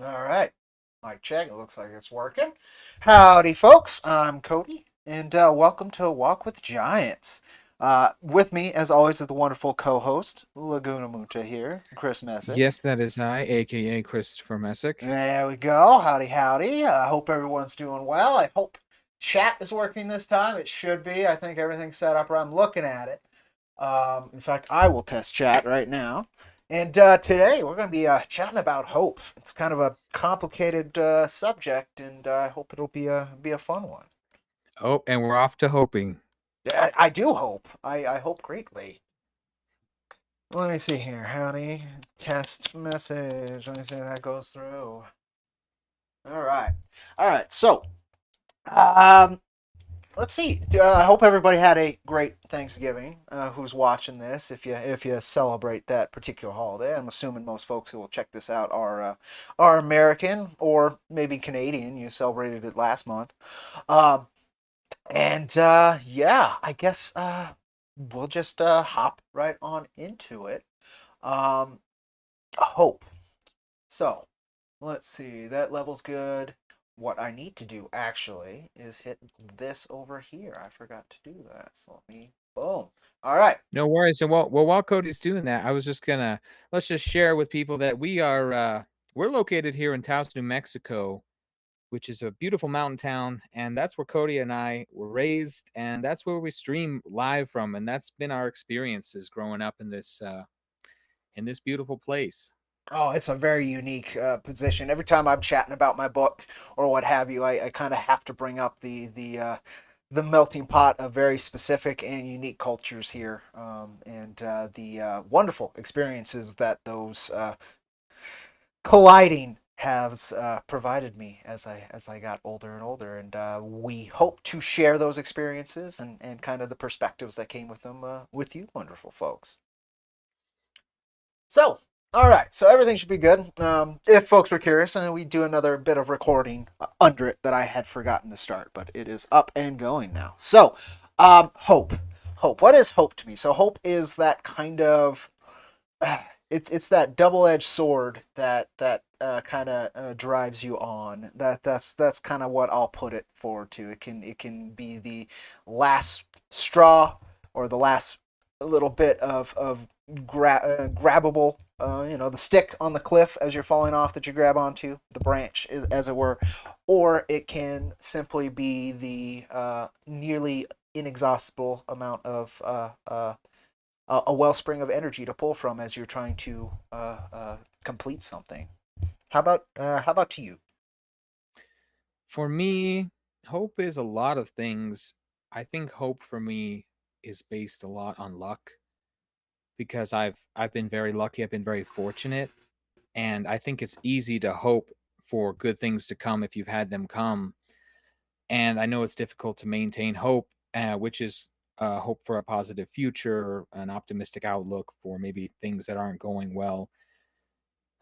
All right. Mic check. It looks like it's working. Howdy, folks. I'm Cody, and welcome to Walk with Giants. With me, as always, is the wonderful co-host Laguna Muta here, Chris Messick. Yes, that is I, aka Christopher Messick. There we go. Howdy, howdy. I hope everyone's doing well. I hope chat is working this time. It should be. I think everything's set up right. I'm looking at it. In fact, I will test chat right now. And today we're going to be chatting about hope. It's kind of a complicated subject, and I hope it'll be a fun one. Oh, and we're off to hoping. I do hope. I hope greatly. Let me see here. Howdy. Test message. Let me see if that goes through. All right. All right. So, um, let's see. I hope everybody had a great Thanksgiving. Who's watching this? If you celebrate that particular holiday, I'm assuming most folks who will check this out are American or maybe Canadian. You celebrated it last month, um, and yeah, I guess we'll just hop right on into it. Um, hope. So let's see. That level's good. What I need to do actually is hit this over here. I forgot to do that. So let me, boom. All right. No worries. And while Cody's doing that, I was just gonna let's just share with people that we're located here in Taos, New Mexico, which is a beautiful mountain town, and that's where Cody and I were raised, and that's where we stream live from, and that's been our experiences growing up in this beautiful place. Oh, it's a very unique position. Every time I'm chatting about my book or what have you, I kind of have to bring up the melting pot of very specific and unique cultures here, and the wonderful experiences that those colliding has provided me as I got older and older, and we hope to share those experiences and kind of the perspectives that came with them with you, wonderful folks. So, all right, so everything should be good. If folks were curious, we do another bit of recording under it that I had forgotten to start, but it is up and going now. So, hope, hope. What is hope to me? So, hope is that kind of it's that double-edged sword that kind of drives you on. That's kind of what I'll put it forward to. It can be the last straw or the last little bit of grabbable. The stick on the cliff as you're falling off that you grab onto, the branch, as it were, or it can simply be the nearly inexhaustible amount of a wellspring of energy to pull from as you're trying to complete something. How about to you? For me, hope is a lot of things. I think hope for me is based a lot on luck because I've been very lucky, I've been very fortunate, and I think it's easy to hope for good things to come if you've had them come. And I know it's difficult to maintain hope, which is hope for a positive future, an optimistic outlook for maybe things that aren't going well.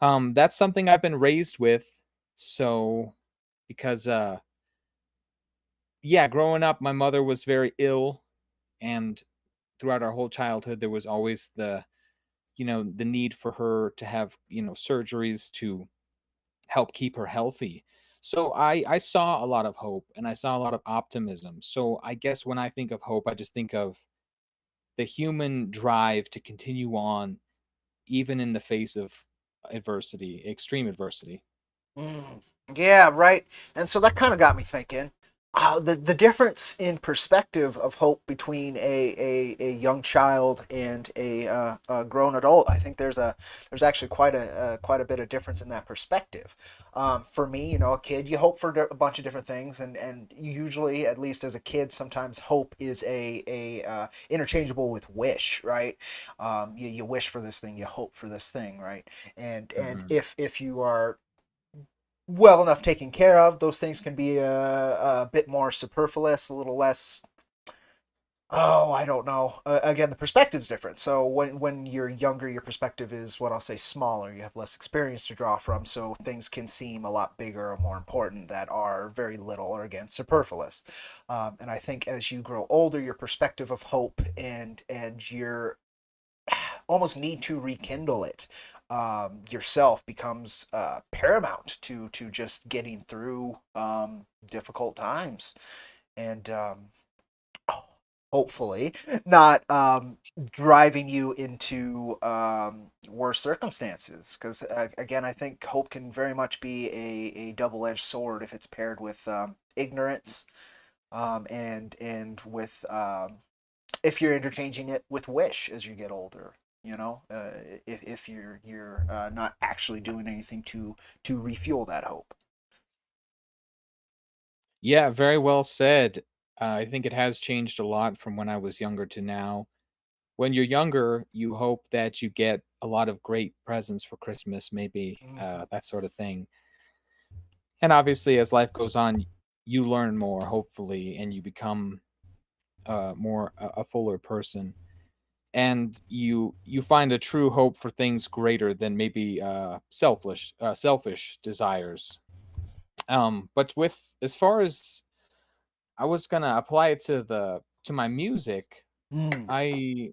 That's something I've been raised with. So, because yeah, growing up, my mother was very ill, and throughout our whole childhood, there was always the need for her to have surgeries to help keep her healthy. So I saw a lot of hope and I saw a lot of optimism. So I guess when I think of hope, I just think of the human drive to continue on even in the face of adversity, extreme adversity. Mm, yeah, right. And so that kind of got me thinking. The difference in perspective of hope between a young child and a grown adult, I think there's actually quite a bit of difference in that perspective. For me, a kid, you hope for a bunch of different things, and usually, at least as a kid, sometimes hope is a interchangeable with wish, right? You wish for this thing, you hope for this thing, right? And Hmm. if you are well enough taken care of, those things can be a bit more superfluous, a little less. Oh, I don't know. Again, the perspective's different. So when you're younger, your perspective is what I'll say smaller. You have less experience to draw from, so things can seem a lot bigger or more important that are very little or again superfluous. And I think as you grow older, your perspective of hope and your almost need to rekindle it yourself becomes paramount to just getting through difficult times, and hopefully not driving you into worse circumstances. Because again, I think hope can very much be a double-edged sword if it's paired with ignorance, and with if you're interchanging it with wish as you get older. You know, if you're not actually doing anything to refuel that hope. Yeah, very well said. I think it has changed a lot from when I was younger to now. When you're younger, you hope that you get a lot of great presents for Christmas, maybe Mhm. that sort of thing. And obviously, as life goes on, you learn more, hopefully, and you become more a fuller person. And you find a true hope for things greater than maybe selfish desires. But with as far as I was gonna apply it to my music, Mm. I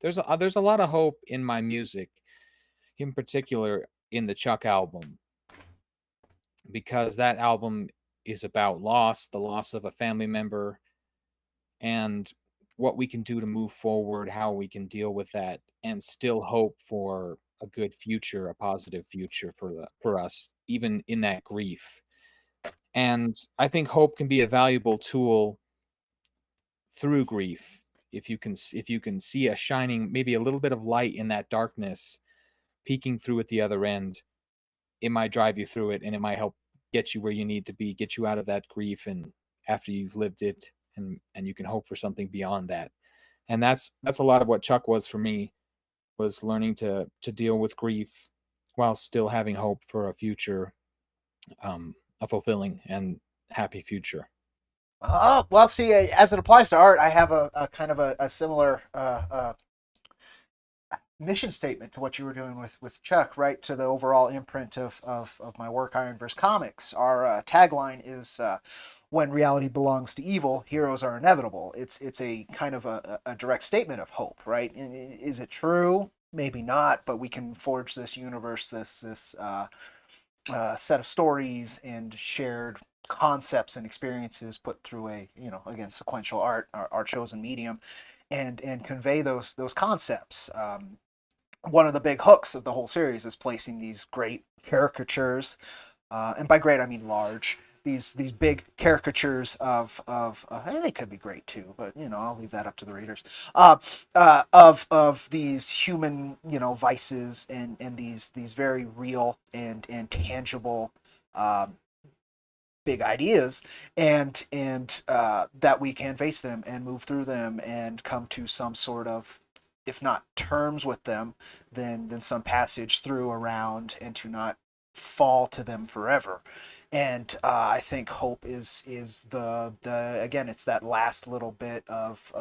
there's a lot of hope in my music, in particular in the Chuck album, because that album is about loss, the loss of a family member, and what we can do to move forward, how we can deal with that, and still hope for a good future, a positive future for us, even in that grief. And I think hope can be a valuable tool through grief. If you can see a shining, maybe a little bit of light in that darkness, peeking through at the other end, it might drive you through it, and it might help get you where you need to be, get you out of that grief, and after you've lived it, and you can hope for something beyond that. And that's a lot of what Chuck was for me, was learning to deal with grief while still having hope for a future, a fulfilling and happy future. Oh, well, see, as it applies to art, I have a kind of a similar mission statement to what you were doing with Chuck, right? To the overall imprint of my work, Iron vs. Comics. Our tagline is when reality belongs to evil, heroes are inevitable. It's a kind of a direct statement of hope, right? Is it true? Maybe not, but we can forge this universe, this set of stories and shared concepts and experiences put through a, again, sequential art, our chosen medium, and convey those concepts. One of the big hooks of the whole series is placing these great caricatures, and by great I mean large. These big caricatures of and they could be great too, but I'll leave that up to the readers. Of these human vices and these very real and tangible um, big ideas, and that we can face them and move through them and come to some sort of, if not terms with them, then some passage through around, and to not fall to them forever. And I think hope is the again, it's that last little bit of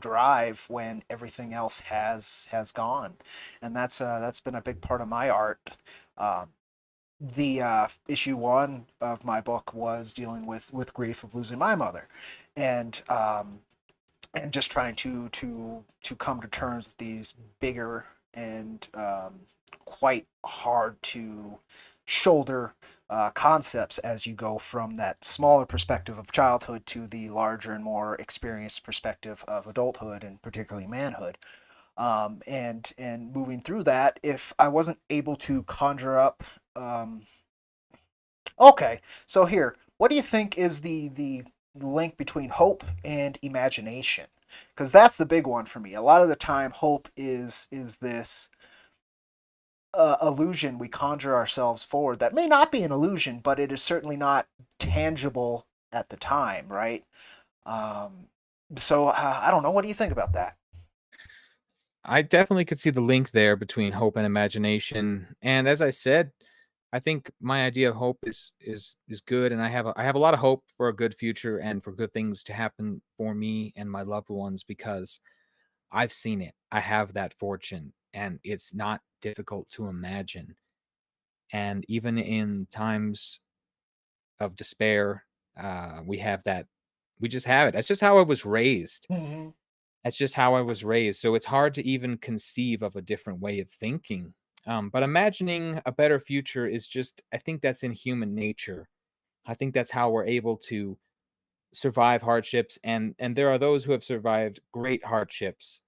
drive when everything else has gone, and that's been a big part of my art. The issue one of my book was dealing with grief of losing my mother, and and just trying to come to terms with these bigger and quite hard to shoulder concepts as you go from that smaller perspective of childhood to the larger and more experienced perspective of adulthood and particularly manhood. And moving through that, if I wasn't able to conjure up, um, okay, so here, what do you think is the link between hope and imagination? Because that's the big one for me. A lot of the time, hope is this illusion we conjure ourselves forward that may not be an illusion, but it is certainly not tangible at the time, right? Um, so I don't know. What do you think about that? I definitely could see the link there between hope and imagination. And as I said, I think my idea of hope is good, and I have a lot of hope for a good future and for good things to happen for me and my loved ones, because I've seen it. I have that fortune, and it's not difficult to imagine. And even in times of despair, we have that. We just have it. That's just how I was raised. That's just how I was raised. So it's hard to even conceive of a different way of thinking. But imagining a better future is just, I think that's in human nature. I think that's how we're able to survive hardships. And there are those who have survived great hardships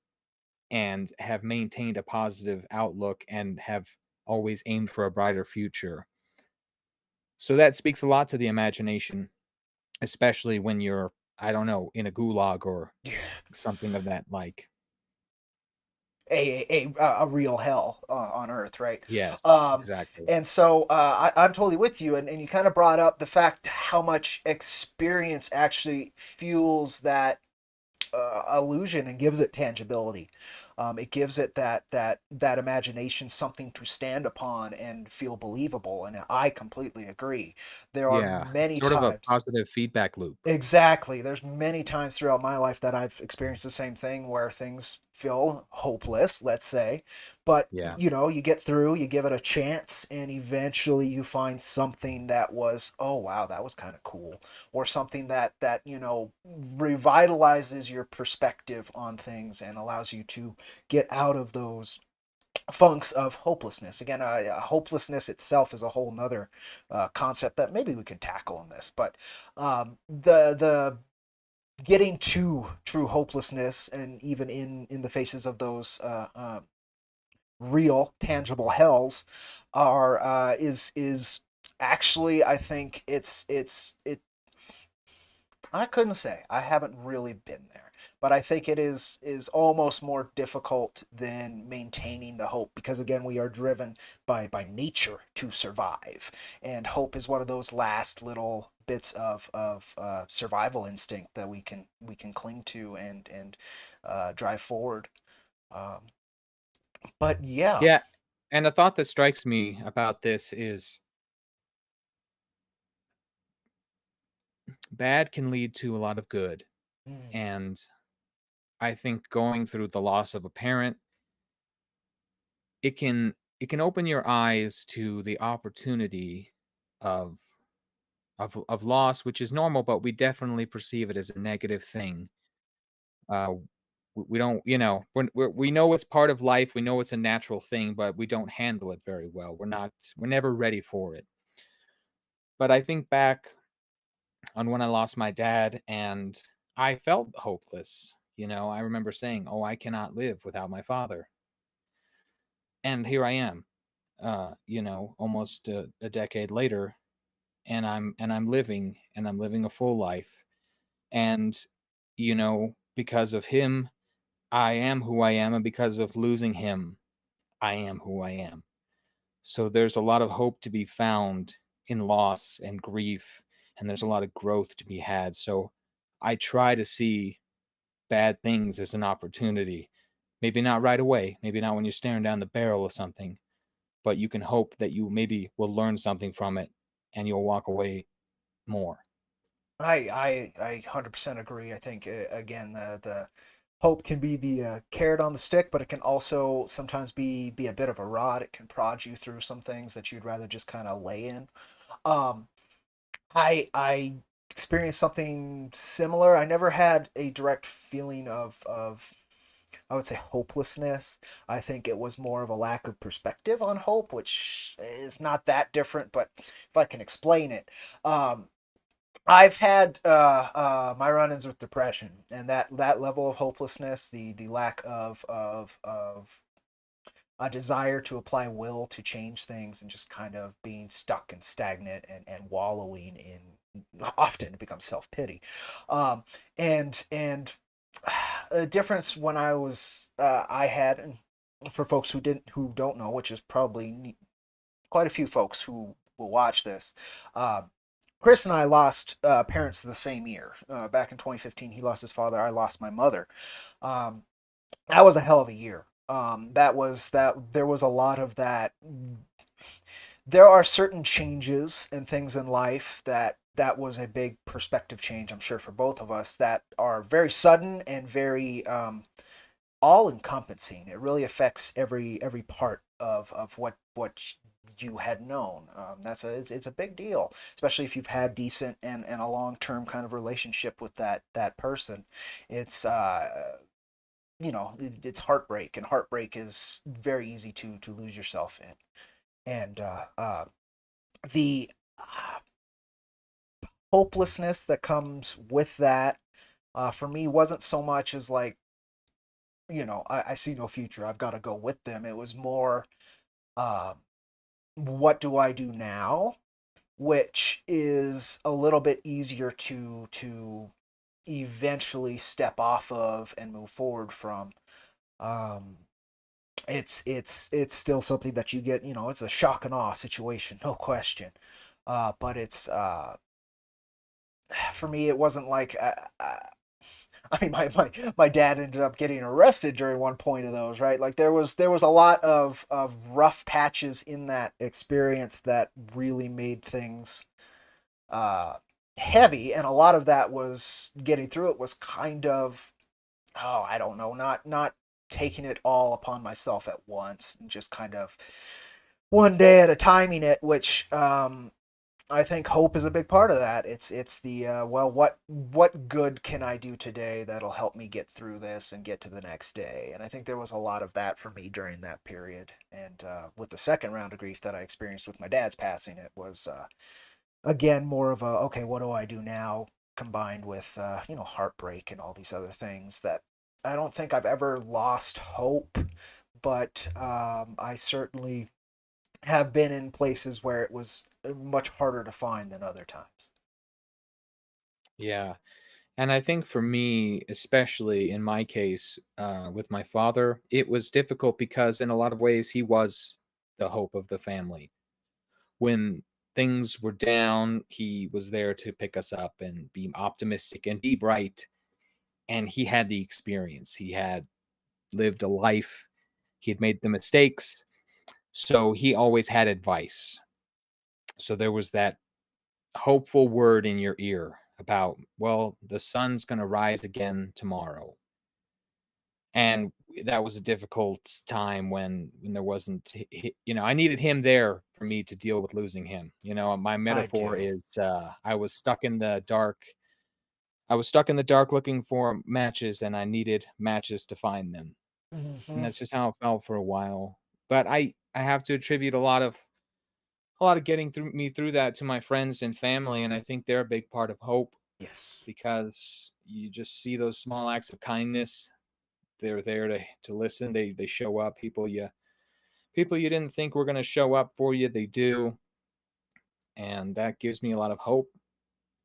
and have maintained a positive outlook and have always aimed for a brighter future. So that speaks a lot to the imagination, especially when you're, I don't know, in a gulag or something of that like. A real hell on Earth, right? Yes, Um, exactly. and so I'm totally with you, and you kind of brought up the fact how much experience actually fuels that illusion and gives it tangibility. It gives it that imagination, something to stand upon and feel believable. And I completely agree. There are Yeah, it's many sort of a times. positive feedback loop. Exactly. There's many times throughout my life that I've experienced the same thing where things feel hopeless, let's say. But, Yeah. you get through, you give it a chance, and eventually you find something that was, oh wow, that was kind of cool. Or something that revitalizes your perspective on things and allows you to get out of those funks of hopelessness. Again, hopelessness itself is a whole nother concept that maybe we could tackle in this. But the getting to true hopelessness, and even in the faces of those real, tangible hells, are is actually, I think it. I couldn't say. I haven't really been there, but I think it is almost more difficult than maintaining the hope, because again, we are driven by nature to survive, and hope is one of those last little bits of survival instinct that we can cling to and drive forward. Um, but yeah. Yeah, and a thought that strikes me about this is bad can lead to a lot of good, Mm, and I think going through the loss of a parent, it can open your eyes to the opportunity of of loss, which is normal, but we definitely perceive it as a negative thing. Uh, we don't, we know it's part of life. We know it's a natural thing, but we don't handle it very well. We're never ready for it. But I think back on when I lost my dad and I felt hopeless. I remember saying, "Oh, I cannot live without my father." And here I am, almost a decade later, and I'm living, and I'm living a full life. And because of him, I am who I am, and because of losing him, I am who I am. So there's a lot of hope to be found in loss and grief, and there's a lot of growth to be had. So I try to see bad things as an opportunity. Maybe not right away, maybe not when you're staring down the barrel of something, but you can hope that you maybe will learn something from it and you'll walk away more. I 100% agree. I think again, the hope can be the carrot on the stick, but it can also sometimes be a bit of a rod. It can prod you through some things that you'd rather just kind of lay in. Um, I experienced something similar. I never had a direct feeling of I would say hopelessness. I think it was more of a lack of perspective on hope, which is not that different. But if I can explain it, I've had my run-ins with depression, and that level of hopelessness, the lack of a desire to apply will to change things, and just kind of being stuck and stagnant and wallowing in, often it becomes self-pity. Um, and a difference when I had, and for folks who don't know, which is probably quite a few folks who will watch this. Chris and I lost parents the same year. Back in 2015, he lost his father. I lost my mother. Um, that was a hell of a year. That was that. There was a lot of that. There are certain changes and things in life that was a big perspective change. I'm sure for both of us, that are very sudden and very all encompassing. It really affects every part of what you had known. It's a big deal, especially if you've had decent and a long term kind of relationship with that person. It's it's heartbreak, and heartbreak is very easy to lose yourself in. And the hopelessness that comes with that, for me, wasn't so much as like, I see no future, I've got to go with them. It was more, um, what do I do now? Which is a little bit easier to eventually step off of and move forward from. Um, it's still something that you get. It's a shock and awe situation, no question. But it's for me, it wasn't like. I mean, my dad ended up getting arrested during one point of those, right? Like there was a lot of rough patches in that experience that really made things uh, heavy, and a lot of that was getting through it was kind of, oh, I don't know, not taking it all upon myself at once, and just kind of one day at a timing it, which I think hope is a big part of that. It's the well, what good can I do today that'll help me get through this and get to the next day? And I think there was a lot of that for me during that period. And with the second round of grief that I experienced with my dad's passing, it was again more of a, okay, what do I do now? Combined with heartbreak and all these other things that I don't think I've ever lost hope, but I certainly have been in places where it was much harder to find than other times. Yeah. And I think for me, especially in my case, with my father, it was difficult because in a lot of ways he was the hope of the family. When things were down, he was there to pick us up and be optimistic and be bright. And he had the experience. He had lived a life. He had made the mistakes. So he always had advice. So there was that hopeful word in your ear about, well, the sun's going to rise again tomorrow. And that was a difficult time when there wasn't, I needed him there for me to deal with losing him. My I metaphor do. is I was stuck in the dark looking for matches, and I needed matches to find them. And Hmm. that's just how it felt for a while. But I have to attribute a lot of getting through that to my friends and family, and I think they're a big part of hope Yes. because you just see those small acts of kindness. They're there to listen. They show up. People you didn't think were going to show up for you, they do, and that gives me a lot of hope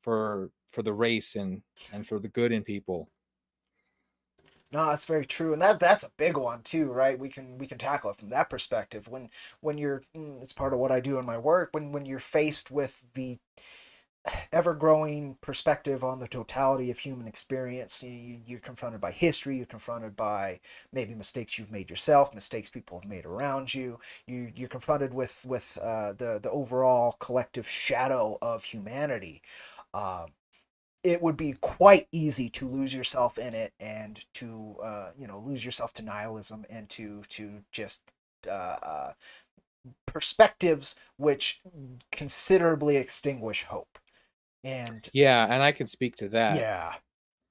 for the race and for the good in people. No, that's very true, and that's a big one too, right? We can tackle it from that perspective. When you're, it's part of what I do in my work. When you're faced with the ever growing perspective on the totality of human experience, you're confronted by history. You're confronted by maybe mistakes you've made yourself, mistakes people have made around you. You're confronted with the overall collective shadow of humanity. Um, it would be quite easy to lose yourself in it, and to lose yourself to nihilism, and to just perspectives which considerably extinguish hope. And Yeah, and I can speak to that. yeah,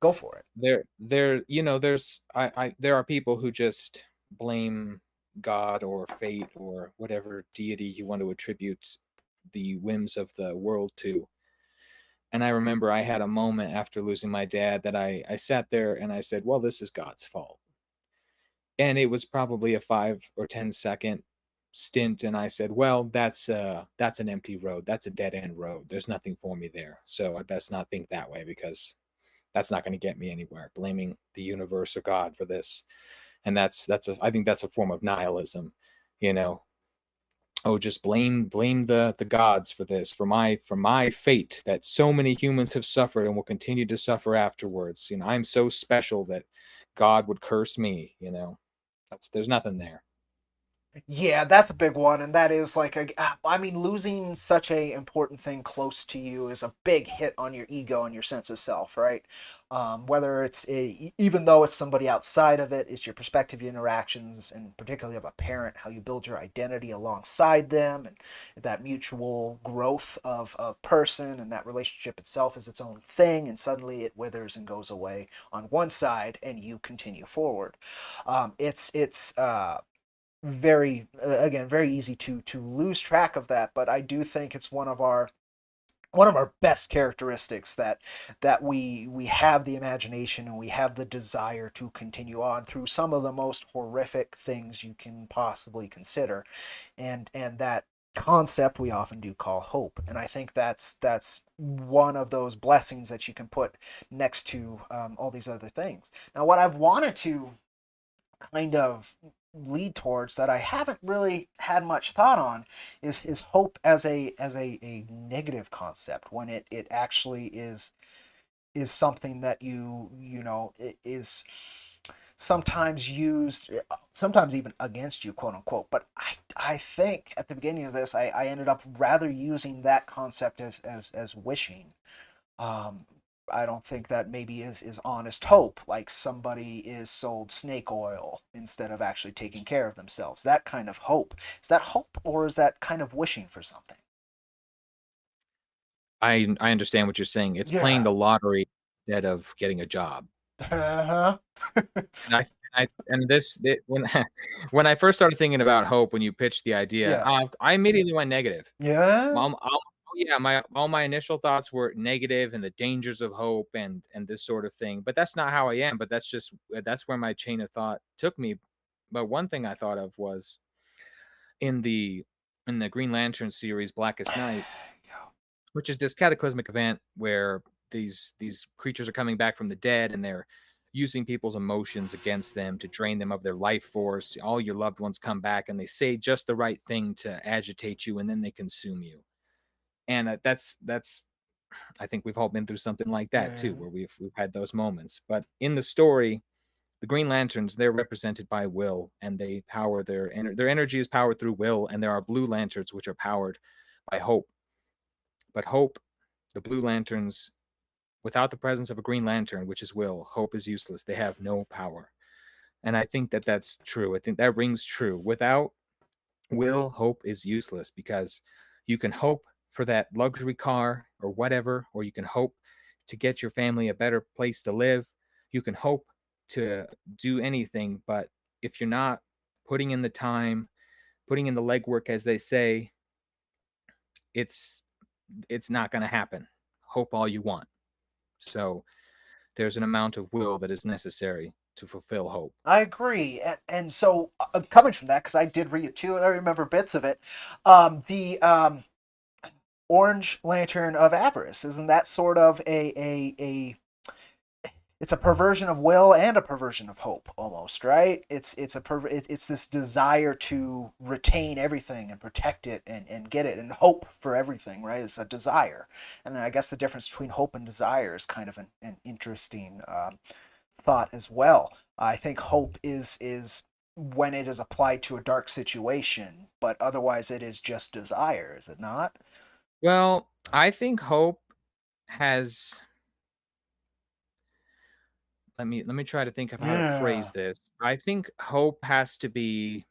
go for it. There are people who just blame God or fate or whatever deity you want to attribute the whims of the world to. And I remember I had a moment after losing my dad that I sat there and I said, well, this is God's fault. And it was probably a 5 or 10 second stint. And I said, well, that's an empty road. That's a dead end road. There's nothing for me there. So I best not think that way because that's not going to get me anywhere. Blaming the universe or God for this. And I think that's a form of nihilism, you know, oh, just blame the gods for this, for my fate that so many humans have suffered and will continue to suffer afterwards. I'm so special that God would curse me. That's there's nothing there. Yeah, that's a big one, and that is like I mean, losing such a important thing close to you is a big hit on your ego and your sense of self, right? Whether even though it's somebody outside of it, it's your perspective, your interactions, and particularly of a parent, how you build your identity alongside them, and that mutual growth of person, and that relationship itself is its own thing, and suddenly it withers and goes away on one side, and you continue forward. It's very again very easy to lose track of that, but I do think it's one of our best characteristics that we have the imagination and we have the desire to continue on through some of the most horrific things you can possibly consider, and that concept we often do call hope. And I think that's one of those blessings that you can put next to all these other things. Now, what I've wanted to kind of lead towards that I haven't really had much thought on is hope as a negative concept, when it actually is something that is sometimes used, sometimes even against you, quote unquote. But I think at the beginning of this I ended up rather using that concept as wishing. um, I don't think that maybe is honest hope, like somebody is sold snake oil instead of actually taking care of themselves. That kind of hope. Is that hope, or is that kind of wishing for something? I understand what you're saying. It's playing Yeah. the lottery instead of getting a job. Uh-huh. And when when I first started thinking about hope, when you pitched the idea, Yeah. I immediately went negative. Yeah. Yeah, my all my initial thoughts were negative and the dangers of hope and this sort of thing. But that's not how I am. But that's just that's where my chain of thought took me. But one thing I thought of was in the Green Lantern series, Blackest Night, which is this cataclysmic event where these creatures are coming back from the dead and they're using people's emotions against them to drain them of their life force. All your loved ones come back and they say just the right thing to agitate you, and then they consume you. And that's I think we've all been through something like that too, Yeah. where we've had those moments. But in the story, the Green Lanterns, they're represented by will, and they power their energy is powered through will, and there are Blue Lanterns which are powered by hope. But hope, the Blue Lanterns, without the presence of a Green Lantern, which is will, hope is useless. They have no power. And I think that that's true. I think that rings true. Without will, hope is useless, because you can hope for that luxury car or whatever, or you can hope to get your family a better place to live. You can hope to do anything, but if you're not putting in the time, putting in the legwork, as they say, it's it's not going to happen. Hope all you want. So there's an amount of will that is necessary to fulfill hope. I agree, and so coming from that, because I did read it too, and I remember bits of it. The Orange Lantern of Avarice, isn't that sort of a it's a perversion of will and a perversion of hope, almost, right? It's this desire to retain everything and protect it and get it and hope for everything, right? It's a desire. And I guess the difference between hope and desire is kind of an interesting thought as well. I think hope is when it is applied to a dark situation, but otherwise it is just desire, is it not? Well, I think hope has let me try to think of how to Yeah. phrase this. I think hope has to be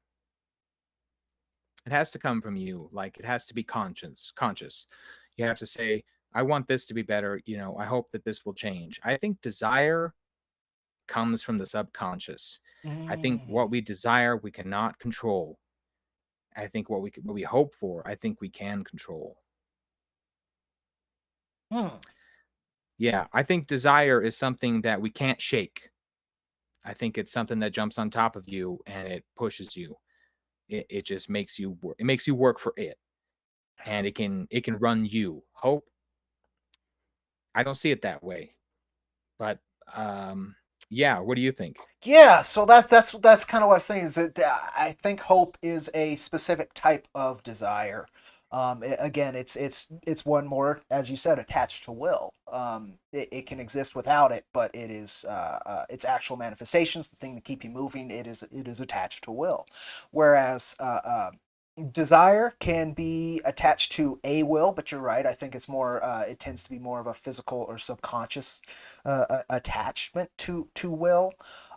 it has to come from you. Like, it has to be conscious. You have to say, I want this to be better, I hope that this will change. I think desire comes from the subconscious. I think Mm. what we desire we cannot control. I think what we hope for, I think we can control. Hmm. Yeah, I think desire is something that we can't shake. I think it's something that jumps on top of you and it pushes you. It just makes you work. It makes you work for it, and it can run you. Hope, I don't see it that way, but um, Yeah, what do you think? Yeah, so that's kind of what I was saying. Is that I think hope is a specific type of desire. Again, it's one more, as you said, attached to will. It can exist without it, but it is its actual manifestations, the thing to keep you moving. It is attached to will, whereas desire can be attached to a will, but you're right. I think it's more. It tends to be more of a physical or subconscious attachment to will.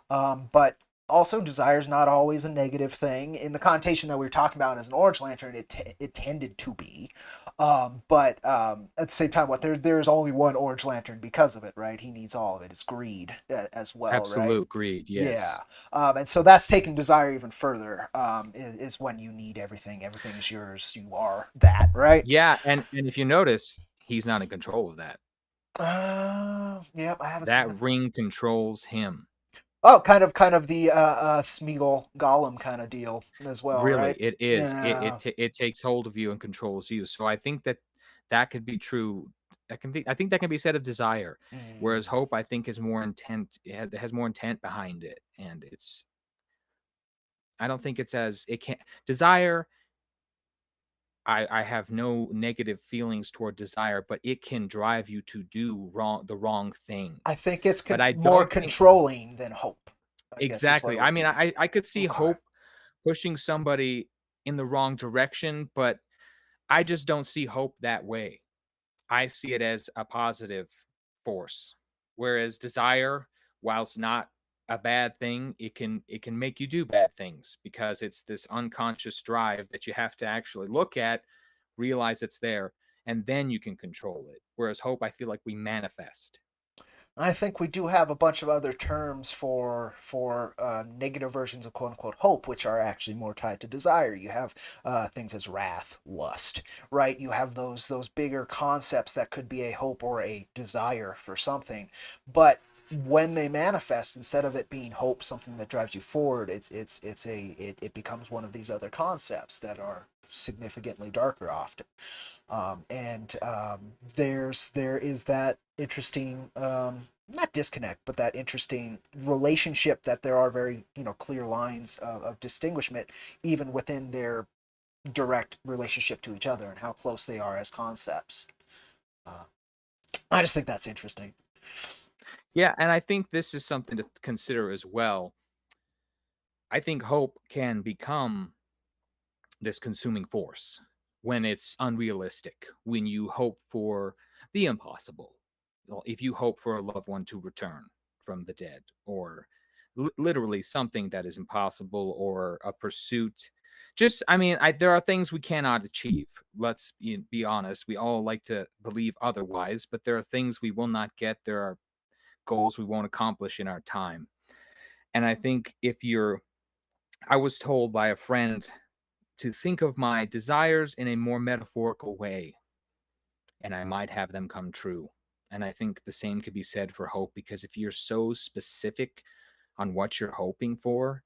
But also, desire is not always a negative thing. In the connotation that we were talking about as an orange lantern, it tended to be. But at the same time, there's only one orange lantern because of it, right? He needs all of it. It's greed as well, right? Absolute greed, Yeah. yes. And so that's taking desire even further. Is when you need everything. Everything is yours. You are that, right? Yeah, and if you notice, he's not in control of that. Yep. I haven't seen that. That ring controls him. Oh, kind of the Smeagol Gollum kind of deal as well, Really, right? it is. Yeah. It takes hold of you and controls you. So I think that that could be true. I think that can be said of desire, whereas Mm. hope I think is more intent. It has more intent behind it, and it's. I don't think it's as it can't desire. I have no negative feelings toward desire, but it can drive you to do the wrong thing. I think it's But I more don't think controlling than hope. I guess is what exactly. it I would mean, be. I could see Okay. hope pushing somebody in the wrong direction, but I just don't see hope that way. I see it as a positive force. Whereas desire, whilst not a bad thing, it can make you do bad things because it's this unconscious drive that you have to actually look at, realize it's there, and then you can control it. Whereas hope, I feel like we manifest. I think we do have a bunch of other terms for negative versions of quote unquote hope, which are actually more tied to desire. You have things as wrath, lust, right? You have those bigger concepts that could be a hope or a desire for something, but when they manifest, instead of it being hope, something that drives you forward, it becomes one of these other concepts that are significantly darker often. And there is that interesting not disconnect, but that interesting relationship that there are very clear lines of distinguishment even within their direct relationship to each other and how close they are as concepts. Uh, I just think that's interesting. Yeah, and I think this is something to consider as well. I think hope can become this consuming force when it's unrealistic, when you hope for the impossible. Well, if you hope for a loved one to return from the dead, or literally something that is impossible, or a pursuit. Just, I mean, there are things we cannot achieve. Let's be honest. We all like to believe otherwise, but there are things we will not get. There are goals we won't accomplish in our time. And I think I was told by a friend to think of my desires in a more metaphorical way, and I might have them come true. And I think the same could be said for hope, because if you're so specific on what you're hoping for,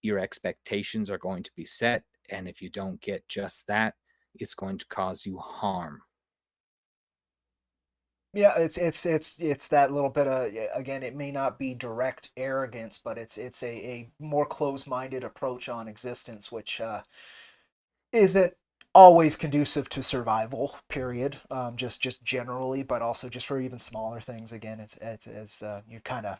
your expectations are going to be set. And if you don't get just that, it's going to cause you harm. Yeah, it's that little bit of, again, it may not be direct arrogance, but it's a more closed-minded approach on existence, which isn't always conducive to survival. Period. Just generally, but also just for even smaller things. Again, it's you kind of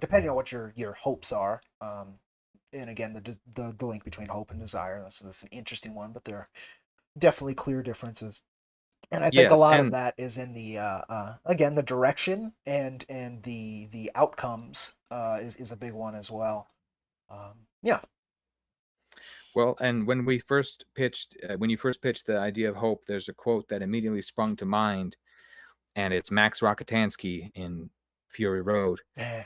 depending on what your hopes are. And again, the link between hope and desire. That's an interesting one, but there are definitely clear differences. And I think a Yes, lot of and that is in the again the direction and the outcomes is a big one as well. Yeah. well, and when you first pitched the idea of hope, there's a quote that immediately sprung to mind, and it's Max Rockatansky in Fury Road. Eh.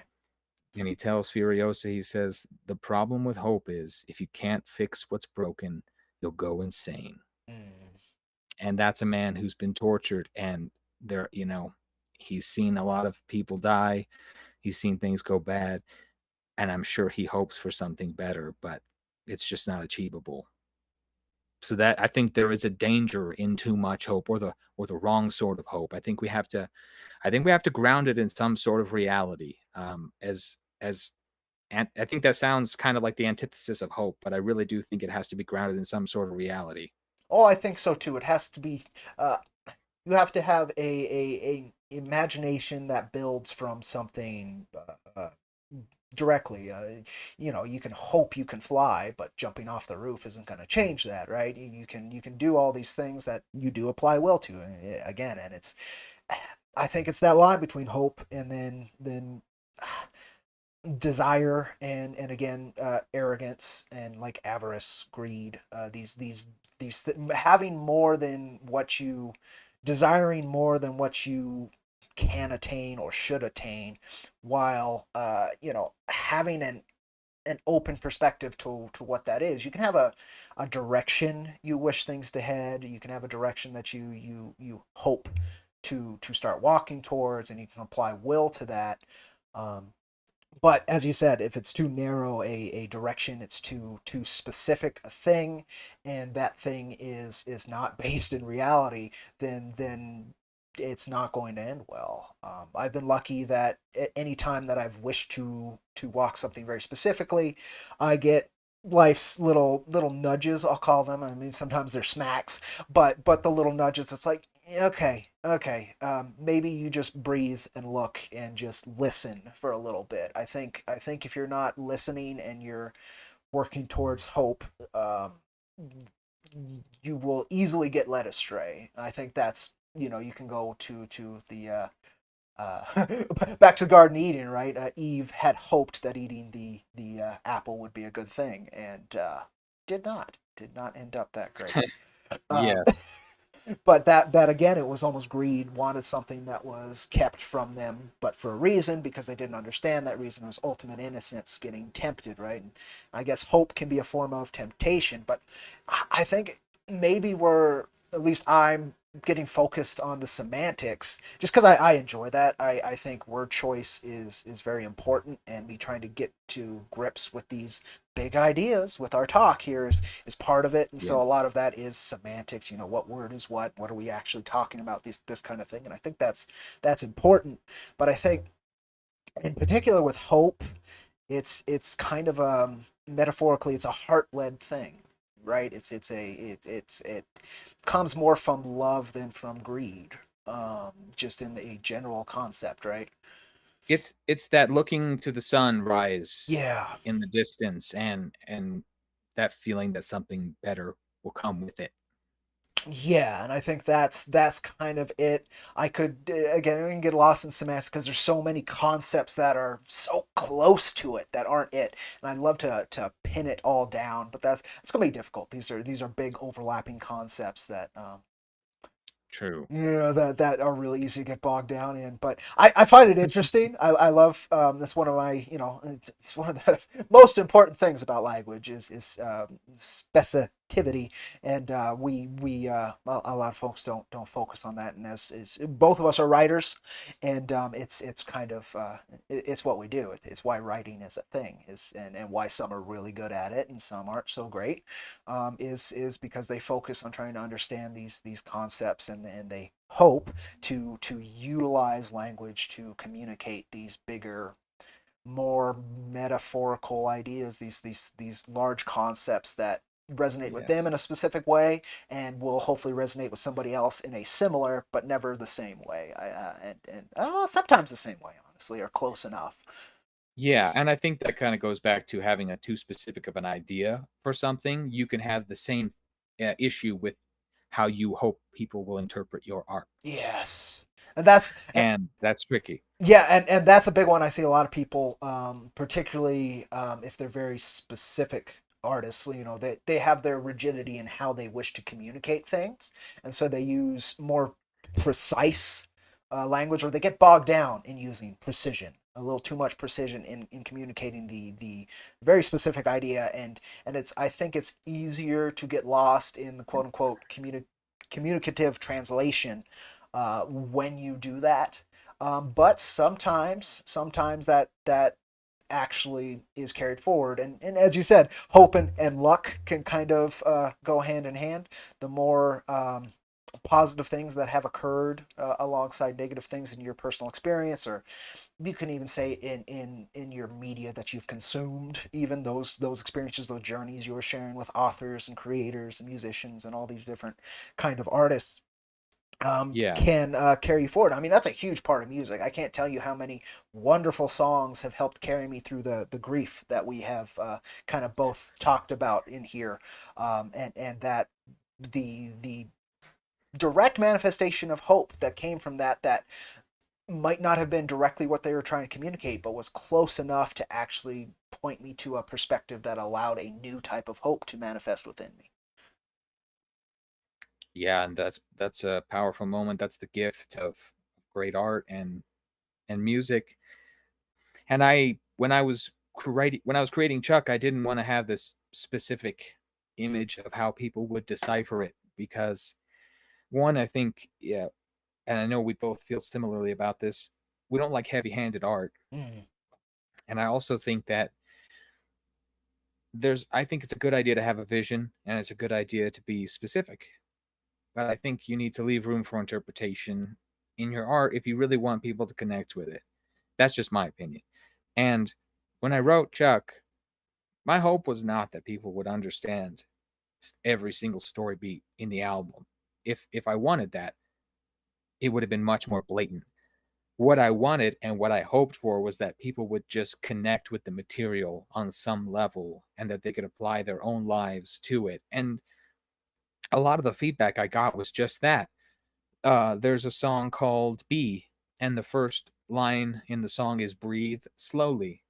And he tells Furiosa, he says, the problem with hope is if you can't fix what's broken, you'll go insane. Mm. And that's a man who's been tortured, and he's seen a lot of people die. He's seen things go bad, and I'm sure he hopes for something better, but it's just not achievable. So that I think there is a danger in too much hope, or the wrong sort of hope. I think we have to ground it in some sort of reality. And I think that sounds kind of like the antithesis of hope, but I really do think it has to be grounded in some sort of reality. Oh, I think so too. It has to be. Uh, you have to have a imagination that builds from something directly. You can hope you can fly, but jumping off the roof isn't going to change that, right? You can do all these things that you do apply will to again, and it's. I think it's that line between hope and then desire and again arrogance and like avarice, greed. Having more than what you desiring more than what you can attain or should attain, while having an open perspective to what that is. You can have a direction you wish things to head. You can have a direction that you hope to start walking towards, and you can apply will to that. Um, but as you said, if it's too narrow a direction, it's too specific a thing, and that thing is not based in reality, then it's not going to end well. I've been lucky that at any time that I've wished to walk something very specifically, I get life's little nudges, I'll call them. I mean, sometimes they're smacks, but the little nudges, it's like, okay, maybe you just breathe and look and just listen for a little bit. I think if you're not listening and you're working towards hope, you will easily get led astray. I think that's, you can go to the back to the Garden of Eden, right? Eve had hoped that eating the apple would be a good thing, and did not end up that great. Um, Yes. but that again, it was almost greed. Wanted something that was kept from them, but for a reason, because they didn't understand that reason was ultimate innocence, getting tempted, right? And I guess hope can be a form of temptation, but I think maybe we're, at least I'm getting focused on the semantics just because I enjoy that. I think word choice is very important, and me trying to get to grips with these big ideas with our talk here is part of it. And Yeah. so a lot of that is semantics, what word is what are we actually talking about, this kind of thing. And I think that's important. But I think in particular with hope, it's kind of metaphorically, it's a heart led thing, right? It comes more from love than from greed, just in a general concept, right? It's that looking to the sun rise Yeah. in the distance, and that feeling that something better will come with it. Yeah, and I think that's kind of it. I could again, I can get lost in semantics because there's so many concepts that are so close to it that aren't it, and I'd love to pin it all down, but that's gonna be difficult. These are big overlapping concepts that True. that are really easy to get bogged down in. But I find it interesting. I love that's one of my, it's one of the most important things about language is specificity, and we a lot of folks don't focus on that. And as is, both of us are writers, and it's kind of it's what we do. It's why writing is a thing, is and why some are really good at it and some aren't so great, is because they focus on trying to understand these concepts, and they hope to utilize language to communicate these bigger, more metaphorical ideas, these large concepts that resonate with them Yes. in a specific way and will hopefully resonate with somebody else in a similar but never the same way. And sometimes the same way, honestly, or close enough. Yeah, and I think that kinda goes back to having a too specific of an idea for something. You can have the same, issue with how you hope people will interpret your art, Yes. And that's and that's tricky. Yeah, and that's a big one. I see a lot of people, particularly if they're very specific artists, they have their rigidity in how they wish to communicate things, and so they use more precise language, or they get bogged down in using precision, a little too much precision in communicating the very specific idea, and I think it's easier to get lost in the quote unquote communicative translation when you do that, but sometimes that actually is carried forward, and as you said, hope and luck can kind of go hand in hand. The more positive things that have occurred alongside negative things in your personal experience, or you can even say in your media that you've consumed, even those experiences, those journeys you were sharing with authors and creators and musicians and all these different kind of artists, Yeah. can carry you forward. I mean, that's a huge part of music. I can't tell you how many wonderful songs have helped carry me through the grief that we have kind of both talked about in here, and that the direct manifestation of hope that came from that might not have been directly what they were trying to communicate, but was close enough to actually point me to a perspective that allowed a new type of hope to manifest within me. Yeah, and that's a powerful moment. That's the gift of great art and music. And when I was creating Chuck, I didn't want to have this specific image of how people would decipher it because one, I think, yeah, and I know we both feel similarly about this. We don't like heavy-handed art, Mm. and I also think that I think it's a good idea to have a vision, and it's a good idea to be specific. But I think you need to leave room for interpretation in your art if you really want people to connect with it. That's just my opinion. And when I wrote Chuck, my hope was not that people would understand every single story beat in the album. If I wanted that, it would have been much more blatant. What I wanted and what I hoped for was that people would just connect with the material on some level and that they could apply their own lives to it. And a lot of the feedback I got was just that. There's a song called Be, and the first line in the song is breathe slowly.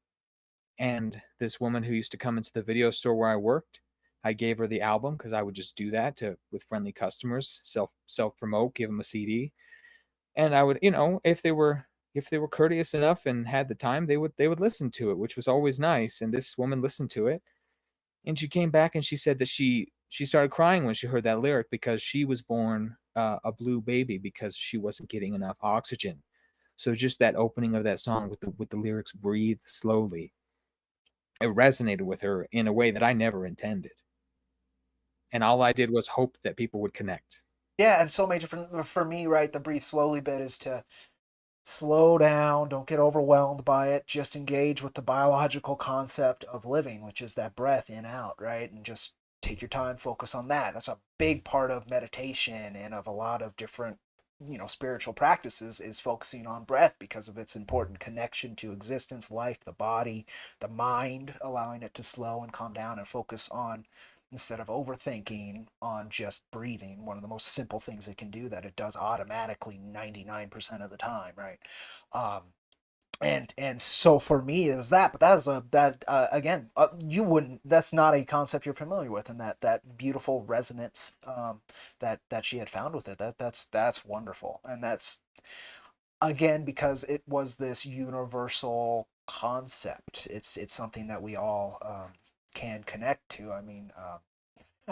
And this woman who used to come into the video store where I worked, I gave her the album because I would just do that to with friendly customers, self promote, give them a CD, and I would, if they were courteous enough and had the time, they would listen to it, which was always nice. And this woman listened to it, and she came back and she said that she started crying when she heard that lyric because she was born a blue baby because she wasn't getting enough oxygen. So just that opening of that song with the lyrics "breathe slowly," it resonated with her in a way that I never intended. And all I did was hope that people would connect. Yeah, and so many different for me, right? The breathe slowly bit is to slow down, don't get overwhelmed by it, just engage with the biological concept of living, which is that breath in out, right? And just take your time, focus on that. That's a big part of meditation and of a lot of different spiritual practices, is focusing on breath because of its important connection to existence, life, the body, the mind, allowing it to slow and calm down and focus on, instead of overthinking, on just breathing, one of the most simple things it can do that it does automatically 99% of the time, right? um and so for me it was that, but that is a that again, you wouldn't, that's not a concept you're familiar with, and that beautiful resonance that she had found with it, that's wonderful. And that's, again, because it was this universal concept. It's something that we all can connect to. I mean,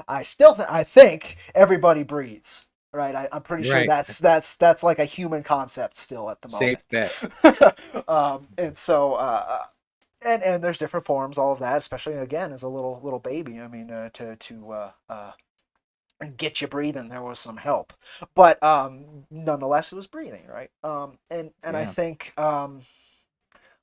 I think everybody breathes, right? I'm pretty sure Right. that's like a human concept still at the moment. Safe bet. And so and there's different forms, all of that, especially again as a little baby. I mean, to get you breathing, there was some help, but nonetheless, it was breathing, right? And Yeah.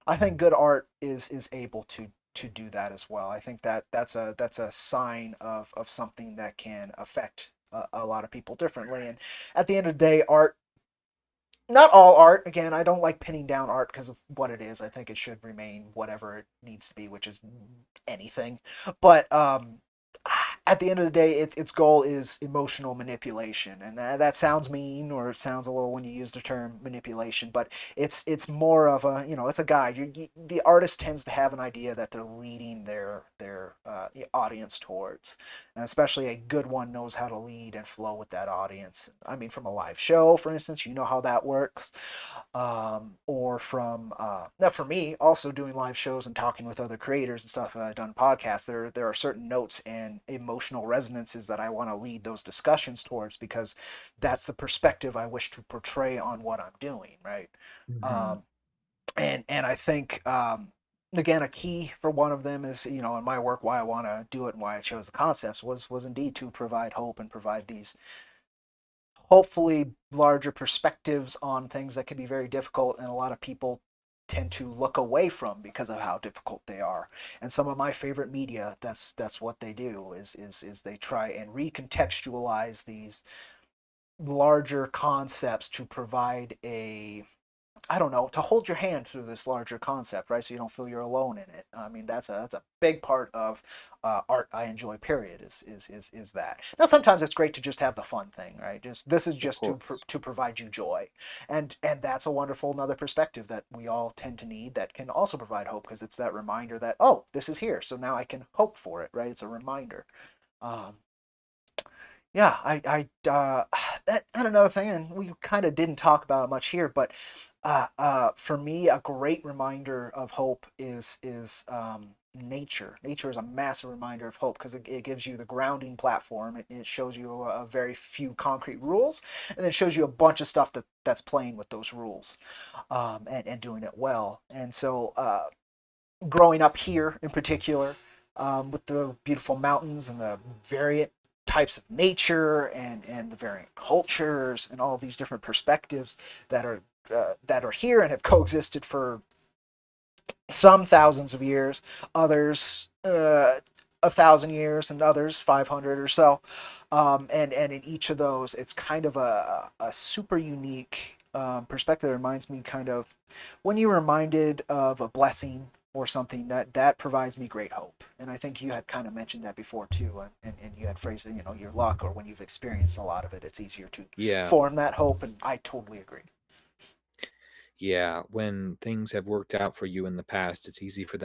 I think good art is able to do that as well. I think that's a sign of something that can affect a lot of people differently. And at the end of the day, art, not all art, again, I don't like pinning down art because of what it is. I think it should remain whatever it needs to be, which is anything. But at the end of the day, its goal is emotional manipulation, and that sounds mean, or it sounds a little when you use the term manipulation, but it's more of a, it's a guide. The artist tends to have an idea that they're leading their audience towards, and especially a good one knows how to lead and flow with that audience. I mean, from a live show, for instance, you know how that works, or from now for me, also doing live shows and talking with other creators and stuff. I've done podcasts. There are certain notes and emotional resonances that I want to lead those discussions towards, because that's the perspective I wish to portray on what I'm doing, right? Mhm. Um, and I think again, a key for one of them is, in my work, why I want to do it and why I chose the concepts was indeed to provide hope and provide these hopefully larger perspectives on things that can be very difficult, and a lot of people tend to look away from because of how difficult they are. And some of my favorite media, that's what they do, is they try and recontextualize these larger concepts to provide a, I don't know, to hold your hand through this larger concept, right? So you don't feel you're alone in it. I mean, that's a big part of art I enjoy. Period. Is that now? Sometimes it's great to just have the fun thing, right? Just this is Of just to course. to provide you joy, and that's a wonderful another perspective that we all tend to need. That can also provide hope because it's that reminder that, oh, this is here, so now I can hope for it, right? It's a reminder. Um, yeah, that and another thing, and we kind of didn't talk about it much here, but for me, a great reminder of hope is nature. Nature is a massive reminder of hope because it gives you the grounding platform. It shows you a very few concrete rules, and then it shows you a bunch of stuff that's playing with those rules, and doing it well. And so, growing up here in particular, with the beautiful mountains and the variant types of nature and the variant cultures and all of these different perspectives that are here and have coexisted for some thousands of years, others 1,000 years, and others 500 or so. And in each of those, it's kind of a super unique perspective that reminds me kind of when you're reminded of a blessing or something that provides me great hope. And I think you had kind of mentioned that before too, and you had phrased it, your luck, or when you've experienced a lot of it, it's easier to Yeah. form that hope. And I totally agree. Yeah, when things have worked out for you in the past, it's easy for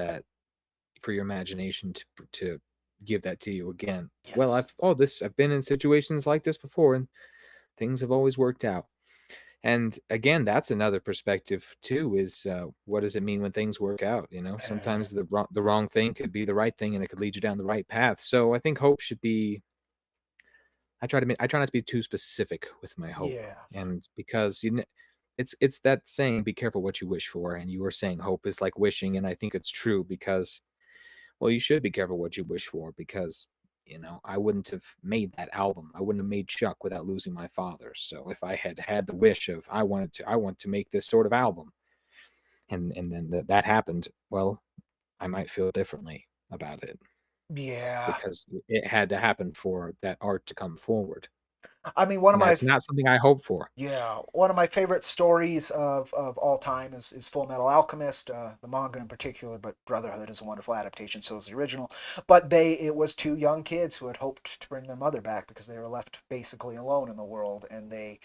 your imagination to give that to you again. Well, Yes. I've been in situations like this before and things have always worked out. And again, that's another perspective too is what does it mean when things work out, you know? Sometimes the wrong thing could be the right thing and it could lead you down the right path. So I think hope should be I try not to be too specific with my hope. Yeah. And because it's that saying be careful what you wish for, and you were saying hope is like wishing, and I think it's true because well, you should be careful what you wish for because, I wouldn't have made that album. I wouldn't have made Chuck without losing my father. So if I had had the wish of I want to make this sort of album, and then that happened, well, I might feel differently about it Yeah. because it had to happen for that art to come forward, I mean, one of and my that's not something I hope for. Yeah, one of my favorite stories of all time is Full Metal Alchemist, the manga in particular, but Brotherhood is a wonderful adaptation, so is the original. But it was two young kids who had hoped to bring their mother back because they were left basically alone in the world, and they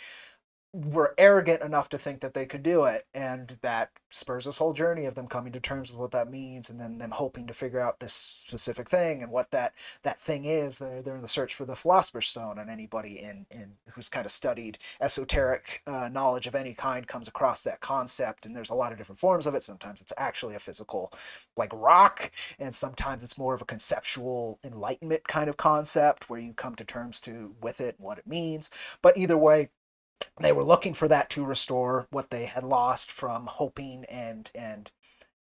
were arrogant enough to think that they could do it, and that spurs this whole journey of them coming to terms with what that means, and then them hoping to figure out this specific thing and what that thing is. They're in the search for the Philosopher's Stone, and anybody in who's kind of studied esoteric knowledge of any kind comes across that concept. And there's a lot of different forms of it. Sometimes it's actually a physical, like rock, and sometimes it's more of a conceptual enlightenment kind of concept where you come to terms with it and what it means. But either way, they were looking for that to restore what they had lost from hoping and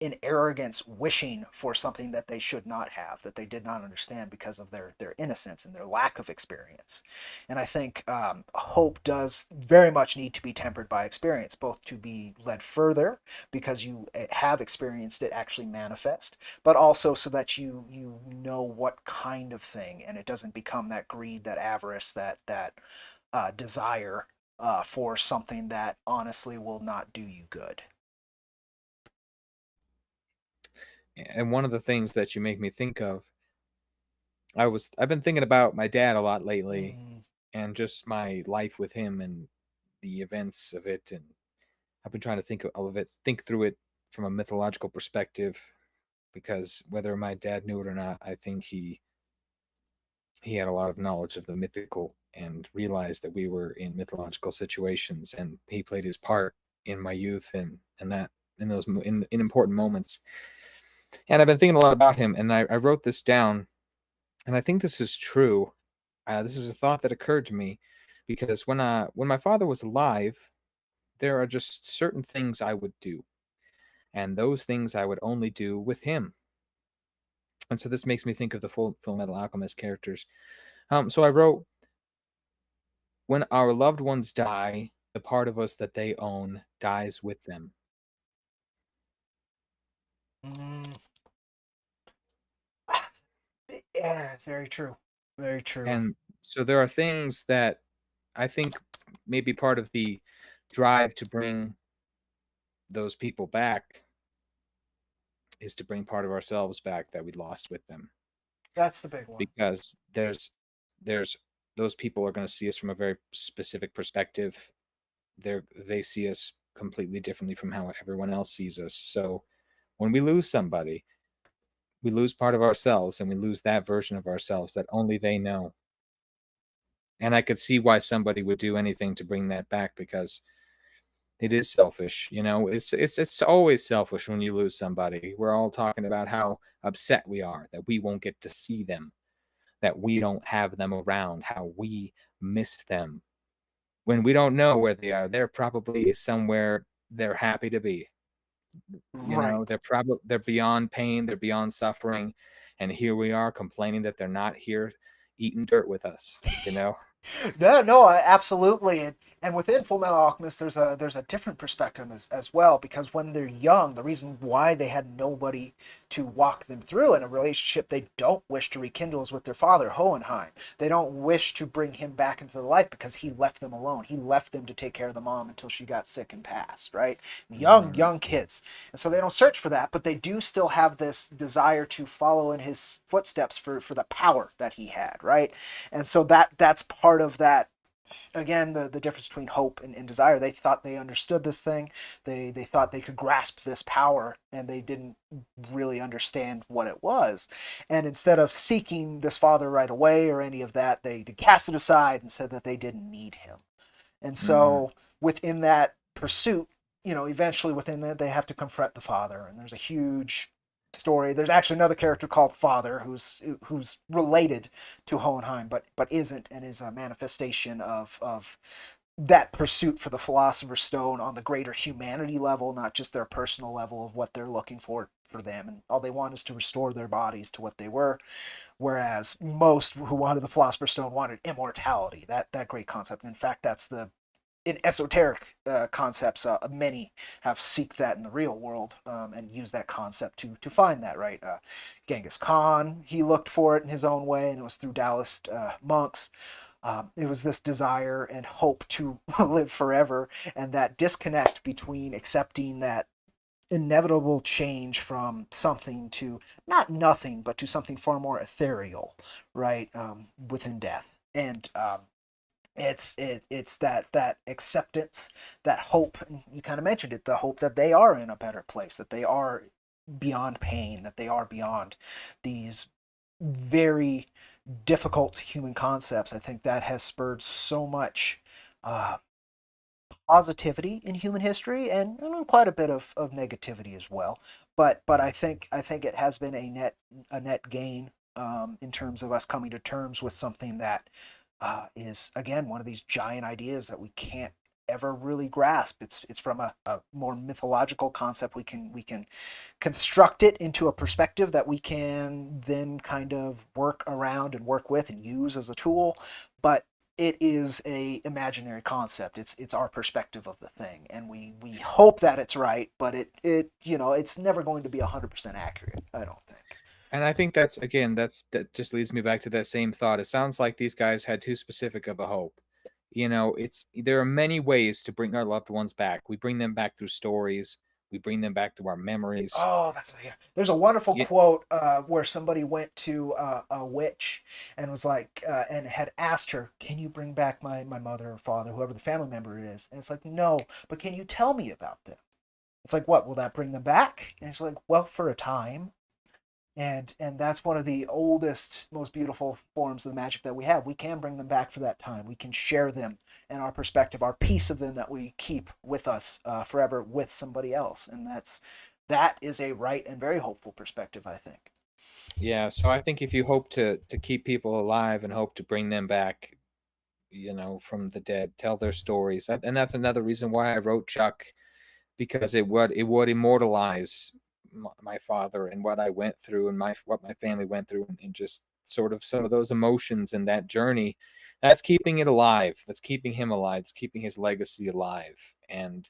in arrogance wishing for something that they should not have, that they did not understand because of their innocence and their lack of experience. And I think hope does very much need to be tempered by experience, both to be led further because you have experienced it actually manifest, but also so that you know what kind of thing, and it doesn't become that greed, that avarice, that desire for something that honestly will not do you good. And one of the things that you make me think of, I've been thinking about my dad a lot lately Mm, and just my life with him and the events of it, and I've been trying to think through it from a mythological perspective because whether my dad knew it or not, I think he had a lot of knowledge of the mythical and realized that we were in mythological situations, and he played his part in my youth and that in those in important moments. And I've been thinking a lot about him, and I wrote this down, and I think this is true. This is a thought that occurred to me because when my father was alive, there are just certain things I would do, and those things I would only do with him. And so this makes me think of the Full Metal Alchemist characters. So I wrote, when our loved ones die, the part of us that they own dies with them. Mm, yeah, very true. Very true. And so there are things that I think maybe part of the drive to bring those people back is to bring part of ourselves back that we lost with them, That's the big one. because there's those people are going to see us from a very specific perspective. They see us completely differently from how everyone else sees us. So when we lose somebody, we lose part of ourselves, and we lose that version of ourselves that only they know. And I could see why somebody would do anything to bring that back, because it is selfish, you know? It's always selfish when you lose somebody. We're all talking about how upset we are that we won't get to see them, that we don't have them around, how we miss them. When we don't know where they are, they're probably somewhere they're happy to be. You know, Right. they're beyond pain, they're beyond suffering, and here we are complaining that they're not here eating dirt with us, you know? No, no, absolutely, and within Full Metal Alchemist, there's a different perspective as well, because when they're young, the reason why they had nobody to walk them through in a relationship they don't wish to rekindle is with their father Hohenheim. They don't wish to bring him back into their life because he left them alone. He left them to take care of the mom until she got sick and passed. Right, Mhm. young kids, and so they don't search for that, but they do still have this desire to follow in his footsteps for the power that he had. Right, and so that's part of that. Again, the difference between hope and desire. They thought they understood this thing. They thought they could grasp this power, and they didn't really understand what it was. And instead of seeking this father right away or any of that, they cast it aside and said that they didn't need him. And Mhm. so within that pursuit, eventually within that, they have to confront the father. And there's a huge story. There's actually another character called Father who's related to Hohenheim, but isn't, and is a manifestation of that pursuit for the Philosopher's Stone on the greater humanity level, not just their personal level of what they're looking for them. And all they want is to restore their bodies to what they were. Whereas most who wanted the Philosopher's Stone wanted immortality. That great concept. In fact, that's the in esoteric concepts. Many have seek that in the real world and use that concept to find that. Right, Genghis Khan, he looked for it in his own way, and it was through Taoist monks. It was this desire and hope to live forever, and that disconnect between accepting that inevitable change from something to not nothing, but to something far more ethereal, right? Within death, and it's that acceptance, that hope. And you kind of mentioned it, the hope that they are in a better place, that they are beyond pain, that they are beyond these very difficult human concepts. I think that has spurred so much uh, positivity in human history and quite a bit of negativity as well. But I think it has been a net gain in terms of us coming to terms with something that is again one of these giant ideas that we can't ever really grasp. It's from a more mythological concept. We can construct it into a perspective that we can then kind of work around and work with and use as a tool. But it is a imaginary concept. It's our perspective of the thing, and we hope that it's right, but it's never going to be 100% accurate. I don't think. And I think that's again, that just leads me back to that same thought. It sounds like these guys had too specific of a hope. You know, there are many ways to bring our loved ones back. We bring them back through stories. We bring them back through our memories. Oh, yeah. There's a wonderful Ye quote where somebody went to a witch and was like, and had asked her, "Can you bring back my mother or father, whoever the family member it is?" And it's like, "No, but can you tell me about them?" It's like, "What will that bring them back?" And it's like, "Well, for a time." And that's one of the oldest, most beautiful forms of the magic that we have. We can bring them back for that time. We can share them and our perspective, our piece of them that we keep with us forever with somebody else. And that is a right and very hopeful perspective, I think. yeah, so I think if you hope to keep people alive and hope to bring them back, you know, from the dead, tell their stories. And that's another reason why I wrote Chuck, because it would immortalize my father and what I went through and my what my family went through, and just sort of some of those emotions and that journey that's keeping it alive. That's keeping him alive. It's keeping his legacy alive. And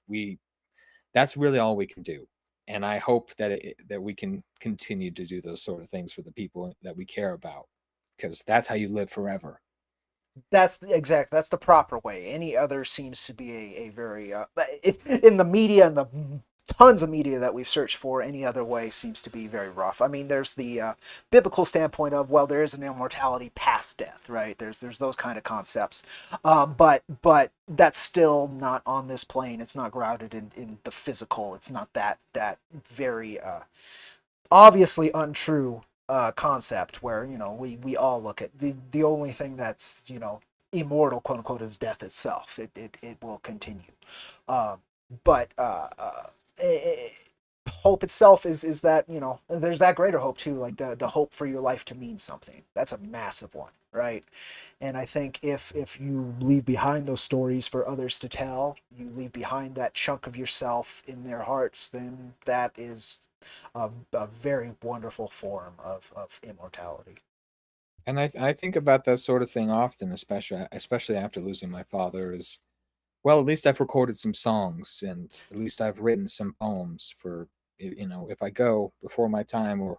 that's really all we can do. And I hope that that we can continue to do those sort of things for the people that we care about, because that's how you live forever. That's the proper way. Any other seems to be a very in the media and the tons of media that we've searched for, any other way seems to be very rough. I mean, there's the biblical standpoint of, well, there is an immortality past death, right? There's those kind of concepts, but that's still not on this plane. It's not grounded in the physical. It's not that very obviously untrue concept where, we all look at the only thing that's, immortal, quote unquote, is death itself. It will continue. But eh, hope itself is that, there's that greater hope too, like the hope for your life to mean something. That's a massive one, right? And I think if you leave behind those stories for others to tell, you leave behind that chunk of yourself in their hearts, then that is a very wonderful form of immortality. And I think about that sort of thing often, especially after losing my father. Is well, at least I've recorded some songs, and at least I've written some poems for if I go before my time, or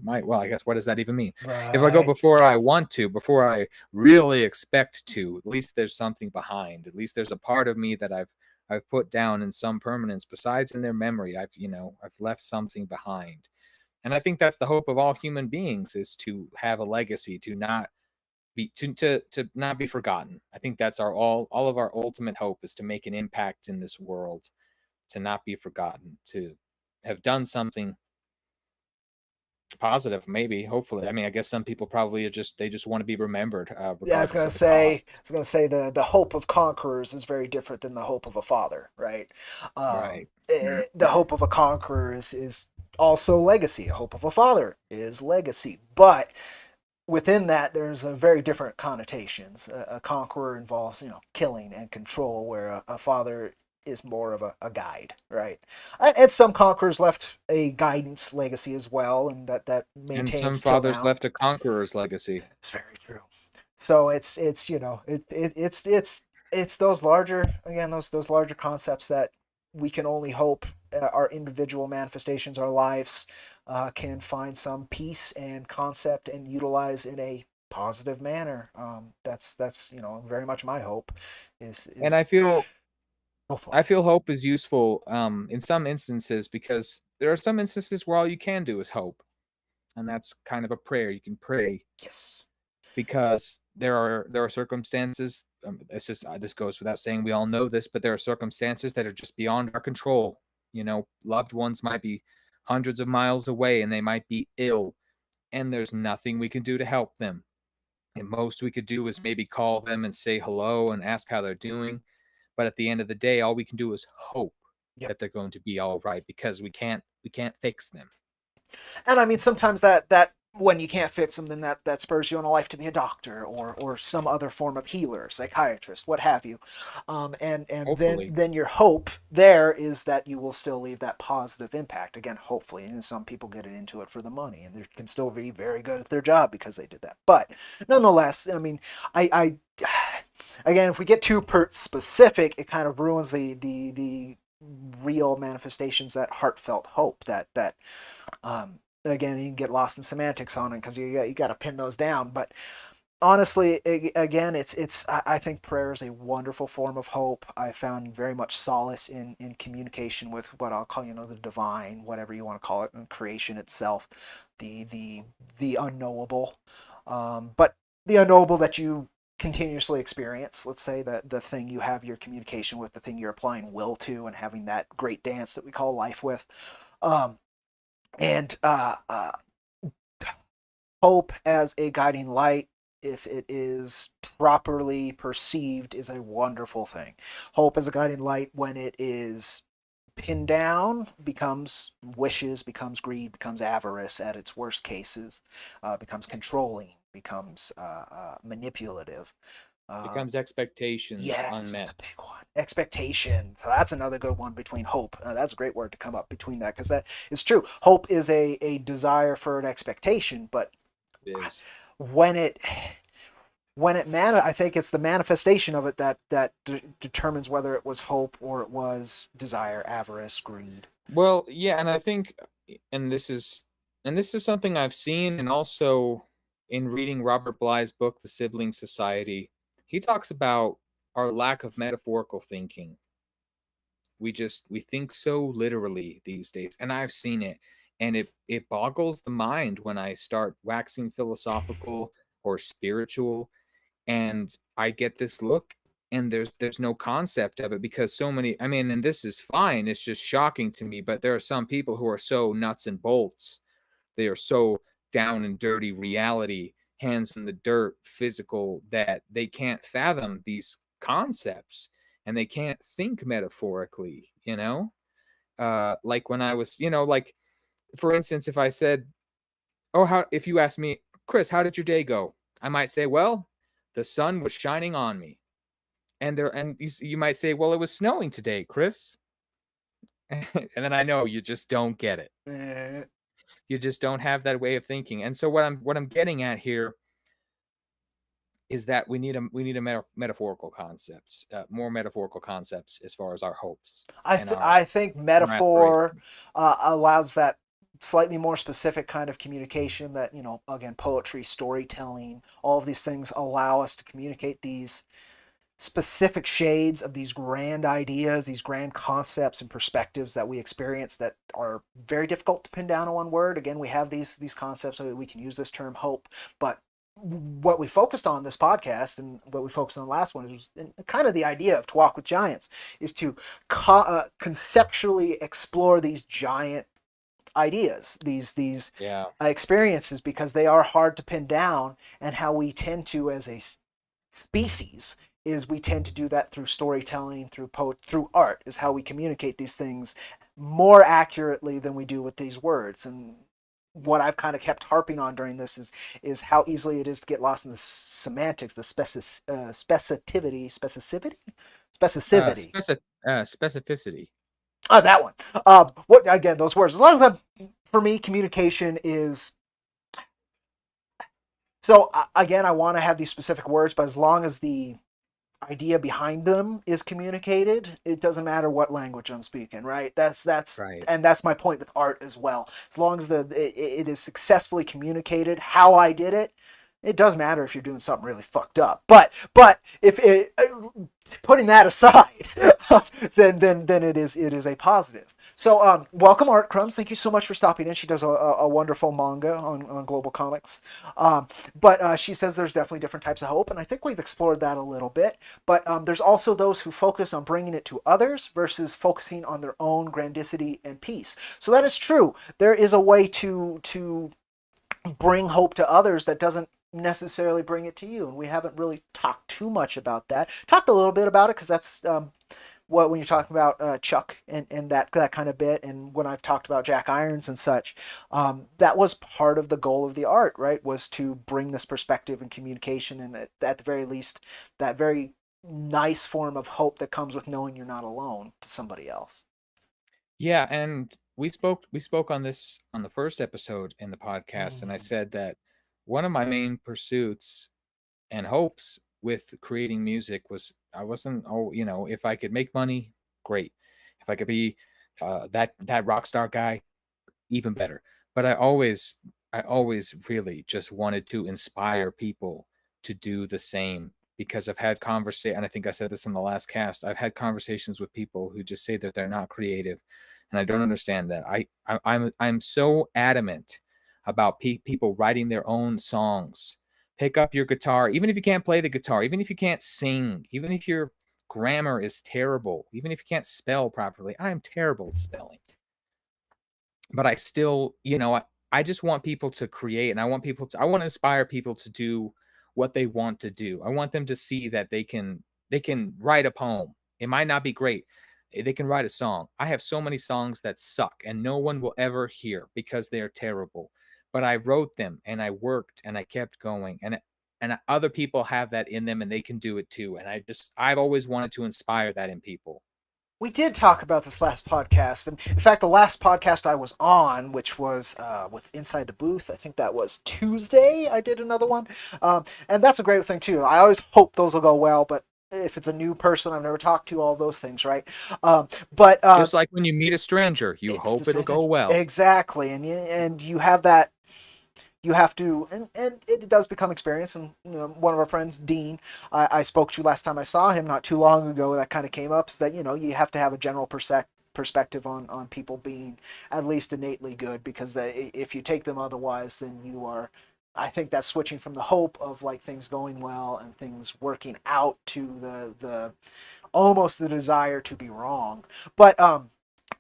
my well, I guess what does that even mean? If I go Right. before I want to, before I really expect to, at least there's something behind. At least there's a part of me that I've put down in some permanence. Besides in their memory, I've left something behind. And I think that's the hope of all human beings, is to have a legacy, to not to not be forgotten. I think that's our all of our ultimate hope, is to make an impact in this world, to not be forgotten, to have done something positive, maybe, hopefully. I mean, I guess some people probably they just want to be remembered, Yeah, regardless of the cost. I was gonna say the hope of conquerors is very different than the hope of a father, right? Right. The hope of a conqueror is also legacy. A hope of a father is legacy, but within that, there's a very different connotations. A conqueror involves, killing and control, where a father is more of a guide, right? And some conquerors left a guidance legacy as well, and that And some maintains till fathers now. left a conqueror's legacy. It's very true. So it's it's those larger, again, those larger concepts that we can only hope our individual manifestations, our lives, can find some peace and concept and utilize in a positive manner. That's very much my hope. And I Is feel Go for I it. feel hope is useful in some instances, because there are some instances where all you can do is hope, and that's kind of a prayer you can pray, Yes. because there are circumstances. It's just this goes without saying. We all know this, but there are circumstances that are just beyond our control. Loved ones might be hundreds of miles away, and they might be ill, and there's nothing we can do to help them. And most we could do is maybe call them and say hello and ask how they're doing. But at the end of the day, all we can do is hope Yep. that they're going to be all right, because we can't fix them. And I mean, sometimes that when you can't fix them, then that spurs you on a life to be a doctor or some other form of healer, psychiatrist, what have you. And then Hopefully. then your hope there is that you will still leave that positive impact. Again, hopefully. And some people get into it for the money, and they can still be very good at their job because they did that. But nonetheless, I mean, I again, if we get too specific, it kind of ruins the real manifestations, that heartfelt hope, that again, you can get lost in semantics on it because you got to pin those down. But honestly, again, it's I think prayer is a wonderful form of hope. I found very much solace in communication with what I'll call, the divine, whatever you want to call it, and creation itself, the unknowable, but the unknowable that you continuously experience. Let's say that the thing you have your communication with, the thing you're applying will to, and having that great dance that we call life with. Um, and Hope as a guiding light, if it is properly perceived, is a wonderful thing. Hope as a guiding light, when it is pinned down, becomes wishes, becomes greed, becomes avarice at its worst cases, becomes controlling, becomes manipulative. uh, Becomes expectations Yes, that's unmet. a big one. Expectation. So that's another good one between hope. That's a great word to come up between that, because that is true. Hope is a desire for an expectation, but It is. when it when I think it's the manifestation of it that determines whether it was hope or it was desire, avarice, greed. Well, yeah, and I think, and this is and this is something I've seen, and also in reading Robert Bly's book, The Sibling Society, he talks about our lack of metaphorical thinking. We think so literally these days, and I've seen it, and it boggles the mind when I start waxing philosophical or spiritual, and I get this look, and there's no concept of it, because so many, I mean, and this is fine, it's just shocking to me, but there are some people who are so nuts and bolts. They are so down and dirty reality, hands in the dirt, physical, that they can't fathom these concepts, and they can't think metaphorically, like when I was, like, for instance, if I said, "Oh, how," if you ask me, "Chris, how did your day go?" I might say, "Well, the sun was shining on me." And you might say, "Well, it was snowing today, Chris." And then I know you just don't get it. Eh, You just don't have that way of thinking. And so what I'm getting at here is that we need a metaphorical concepts, more metaphorical concepts as far as our hopes and our I think and our metaphor aspirations. allows that slightly more specific kind of communication that, again, poetry, storytelling, all of these things allow us to communicate these specific shades of these grand ideas, these grand concepts and perspectives that we experience that are very difficult to pin down in one word. Again, we have these concepts, so we can use this term hope, but what we focused on this podcast and what we focused on the last one is kind of the idea of To Walk with Giants is to conceptually explore these giant ideas, these Yeah. experiences, because they are hard to pin down, and how we tend to, as a species, is we tend to do that through storytelling, through art, is how we communicate these things more accurately than we do with these words. And what I've kind of kept harping on during this is how easily it is to get lost in the semantics, the specificity. Specificity. That one. What again? Those words. As long as for me, communication is. So again, I want to have these specific words, but as long as the idea behind them is communicated, it doesn't matter what language I'm speaking, right? That's Right. and that's my point with art as well. As long as it is successfully communicated, how I did it, it doesn't matter if you're doing something really fucked up. But if it, putting that aside, then it is a positive. So welcome Art Crumbs. Thank you so much for stopping in. She does a wonderful manga on Global Comics. But she says there's definitely different types of hope, and I think we've explored that a little bit. But there's also those who focus on bringing it to others versus focusing on their own grandicity and peace. So that is true. There is a way to bring hope to others that doesn't necessarily bring it to you, and we haven't really talked too much about that. Talked a little bit about it because that's what when you're talking about Chuck and that kind of bit, and when I've talked about Jack Irons and such, that was part of the goal of the art, right? Was to bring this perspective and communication, and at the very least, that very nice form of hope that comes with knowing you're not alone to somebody else. Yeah, and we spoke on this on the first episode in the podcast, and I Mm. said that one of my main pursuits and hopes with creating music was, I wasn't, if I could make money, great. If I could be that rock star guy, even better. But I always really just wanted to inspire people to do the same, because I've had conversation, and I think I said this in the last cast. I've had conversations with people who just say that they're not creative, and I don't understand that. I'm so adamant about people writing their own songs. Pick up your guitar, even if you can't play the guitar, even if you can't sing, even if your grammar is terrible, even if you can't spell properly. I am terrible at spelling, but I still, I just want people to create, and I want to inspire people to do what they want to do. I want them to see that they can write a poem. It might not be great. They can write a song. I have so many songs that suck and no one will ever hear because they are terrible. But I wrote them and I worked and I kept going, and other people have that in them and they can do it too. And I've always wanted to inspire that in people. We did talk about this last podcast, and in fact, the last podcast I was on, which was with Inside the Booth, I think that was Tuesday. I did another one, and that's a great thing too. I always hope those will go well, but if it's a new person I've never talked to, all those things, right? But Just like when you meet a stranger, you it's the hope it'll same thing go well. exactly, and you have that you have to and it does become experience. And one of our friends, Dean, I spoke to last time I saw him not too long ago, that kind of came up, is that you have to have a general perspective on people being at least innately good, because if you take them otherwise, then you are, I think that's switching from the hope of like things going well and things working out to the almost the desire to be wrong. But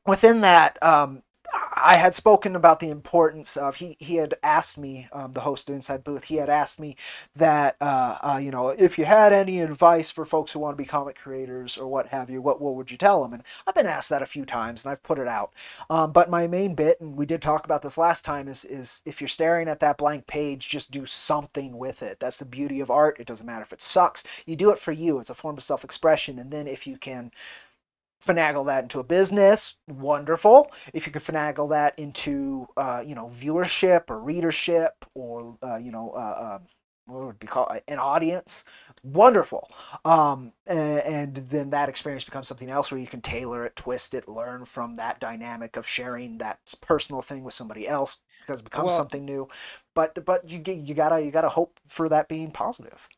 within that, I had spoken about the importance of, he had asked me, the host of Inside Booth, he had asked me that if you had any advice for folks who want to be comic creators or what have you, what would you tell them? And I've been asked that a few times and I've put it out. But my main bit, and we did talk about this last time, is if you're staring at that blank page, just do something with it. That's the beauty of art. It doesn't matter if it sucks. You do it for you. It's a form of self-expression. And then if you can finagle that into a business, wonderful. If you could finagle that into viewership or readership, or what would be called an audience, wonderful. And then that experience becomes something else where you can tailor it, twist it, learn from that dynamic of sharing that personal thing with somebody else, because it becomes Well, something new. But you gotta hope for that being positive.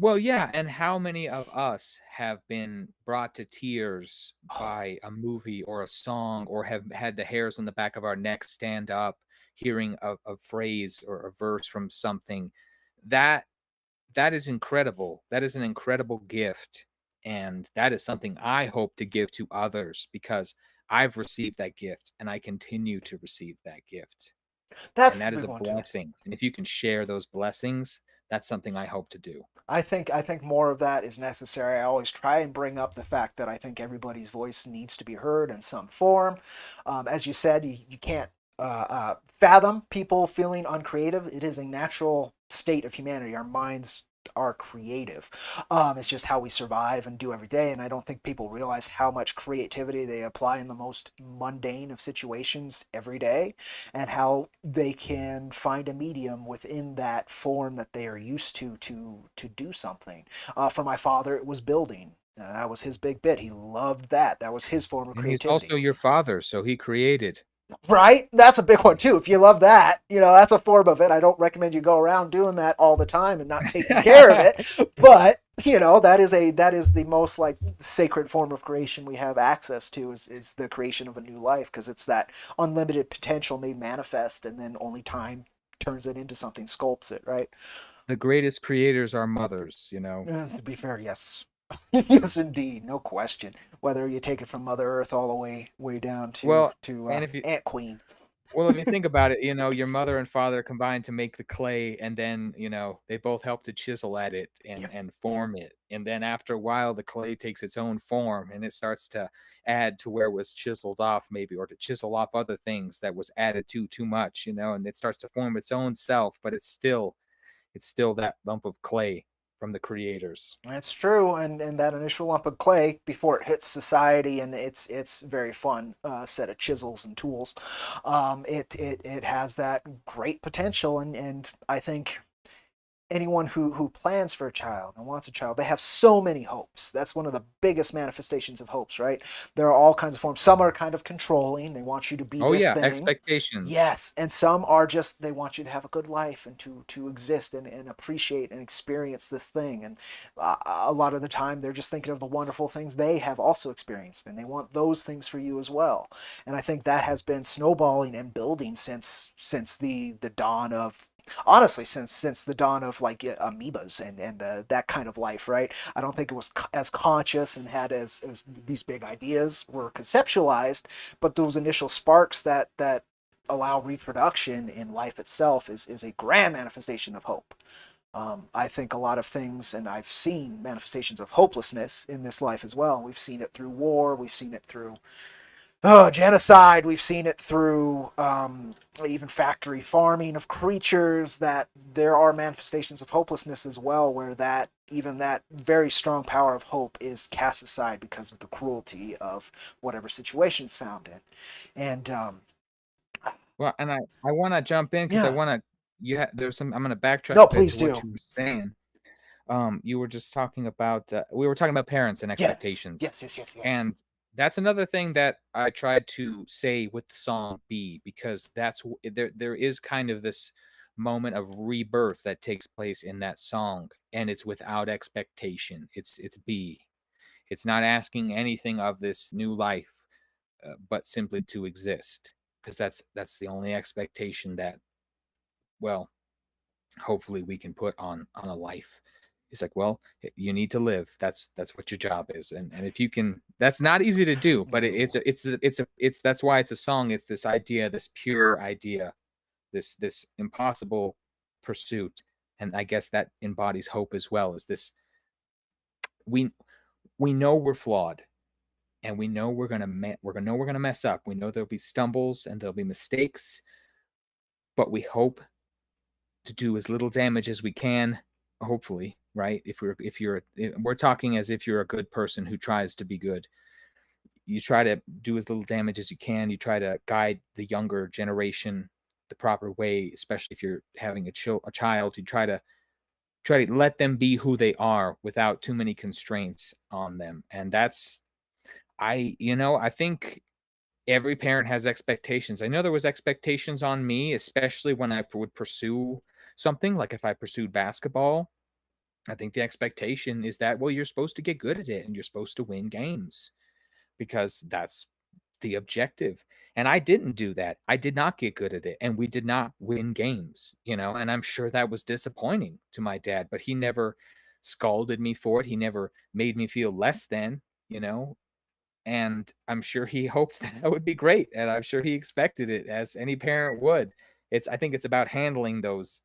yeah, and how many of us have been brought to tears by a movie or a song, or have had the hairs on the back of our neck stand up hearing a phrase or a verse from something? That that is incredible. That is an incredible gift, and that is something I hope to give to others, because I've received that gift and I continue to receive that gift. And That's the that is big a one too. blessing. And if you can share those blessings, that's something I hope to do. I think more of that is necessary. I always try and bring up the fact that I think everybody's voice needs to be heard in some form. As you said, you can't fathom people feeling uncreative. It is a natural state of humanity. Our minds are creative. It's just how we survive and do every day. And I don't think people realize how much creativity they apply in the most mundane of situations every day, and how they can find a medium within that form that they are used to do something. For my father, it was building. That was his big bit. He loved that. That was his form of And he's also creativity. your father, so he created. Right? That's a big one too. If you love that, that's a form of it. I don't recommend you go around doing that all the time and not taking care of it. But that is the most like sacred form of creation we have access to, is the creation of a new life, because it's that unlimited potential made manifest, and then only time turns it into something, sculpts it, right? The greatest creators are mothers. To be fair, yes. Yes, indeed, no question. Whether you take it from Mother Earth all the way down to Well, to and if you Ant Queen. well, if you think about it, your mother and father combined to make the clay, and then, they both help to chisel at it Yeah. and form it. And then after a while, the clay takes its own form and it starts to add to where it was chiseled off, maybe, or to chisel off other things that was added to too much, and it starts to form its own self, but it's still that lump of clay from the creators. That's true, and that initial lump of clay before it hits society, and it's very fun set of chisels and tools. It has that great potential, and I think anyone who plans for a child and wants a child, they have so many hopes. That's one of the biggest manifestations of hopes, right? There are all kinds of forms. Some are kind of controlling. They want you to be Oh this yeah, thing. expectations. Yes, and some are just, they want you to have a good life and to exist and appreciate and experience this thing. And a lot of the time they're just thinking of the wonderful things they have also experienced, and they want those things for you as well. And I think that has been snowballing and building since the dawn of, honestly, since the dawn of like amoebas and that kind of life, right? I don't think it was as conscious and had as these big ideas were conceptualized, but those initial sparks that allow reproduction in life itself is a grand manifestation of hope. I think a lot of things, and I've seen manifestations of hopelessness in this life as well. We've seen it through war, we've seen it through genocide. We've seen it through even factory farming of creatures. That there are manifestations of hopelessness as well, where that even that very strong power of hope is cast aside because of the cruelty of whatever situation it's found in. And Well, and I want to jump in because I yeah, want to. There's some. I'm going to backtrack no, a bit please to what do. you were saying. You were just talking about. We were talking about parents and Yes, expectations, yes, yes, yes, yes. and that's another thing that I tried to say with the song "B" because there is kind of this moment of rebirth that takes place in that song, and it's without expectation. It's B. It's not asking anything of this new life, but simply to exist, because that's the only expectation that, well, hopefully we can put on a life. It's like, well, you need to live. That's what your job is, and if you can, that's not easy to do, but it's that's why it's a song. It's this idea, this pure idea, this impossible pursuit, and I guess that embodies hope as well. Is this we we know we're flawed, and we know we're gonna mess up. We know there'll be stumbles and there'll be mistakes, but we hope to do as little damage as we can. Hopefully, right? We're talking as if you're a good person who tries to be good. You try to do as little damage as you can. You try to guide the younger generation the proper way, especially if you're having a child. You try to let them be who they are without too many constraints on them, and that's I think every parent has expectations. I know there was expectations on me, especially when I would pursue something, like if I pursued basketball. I think the expectation is that, well, you're supposed to get good at it and you're supposed to win games because that's the objective. And I didn't do that. I did not get good at it and we did not win games, and I'm sure that was disappointing to my dad, but he never scalded me for it. He never made me feel less than, and I'm sure he hoped that I would be great, and I'm sure he expected it as any parent would. I think it's about handling those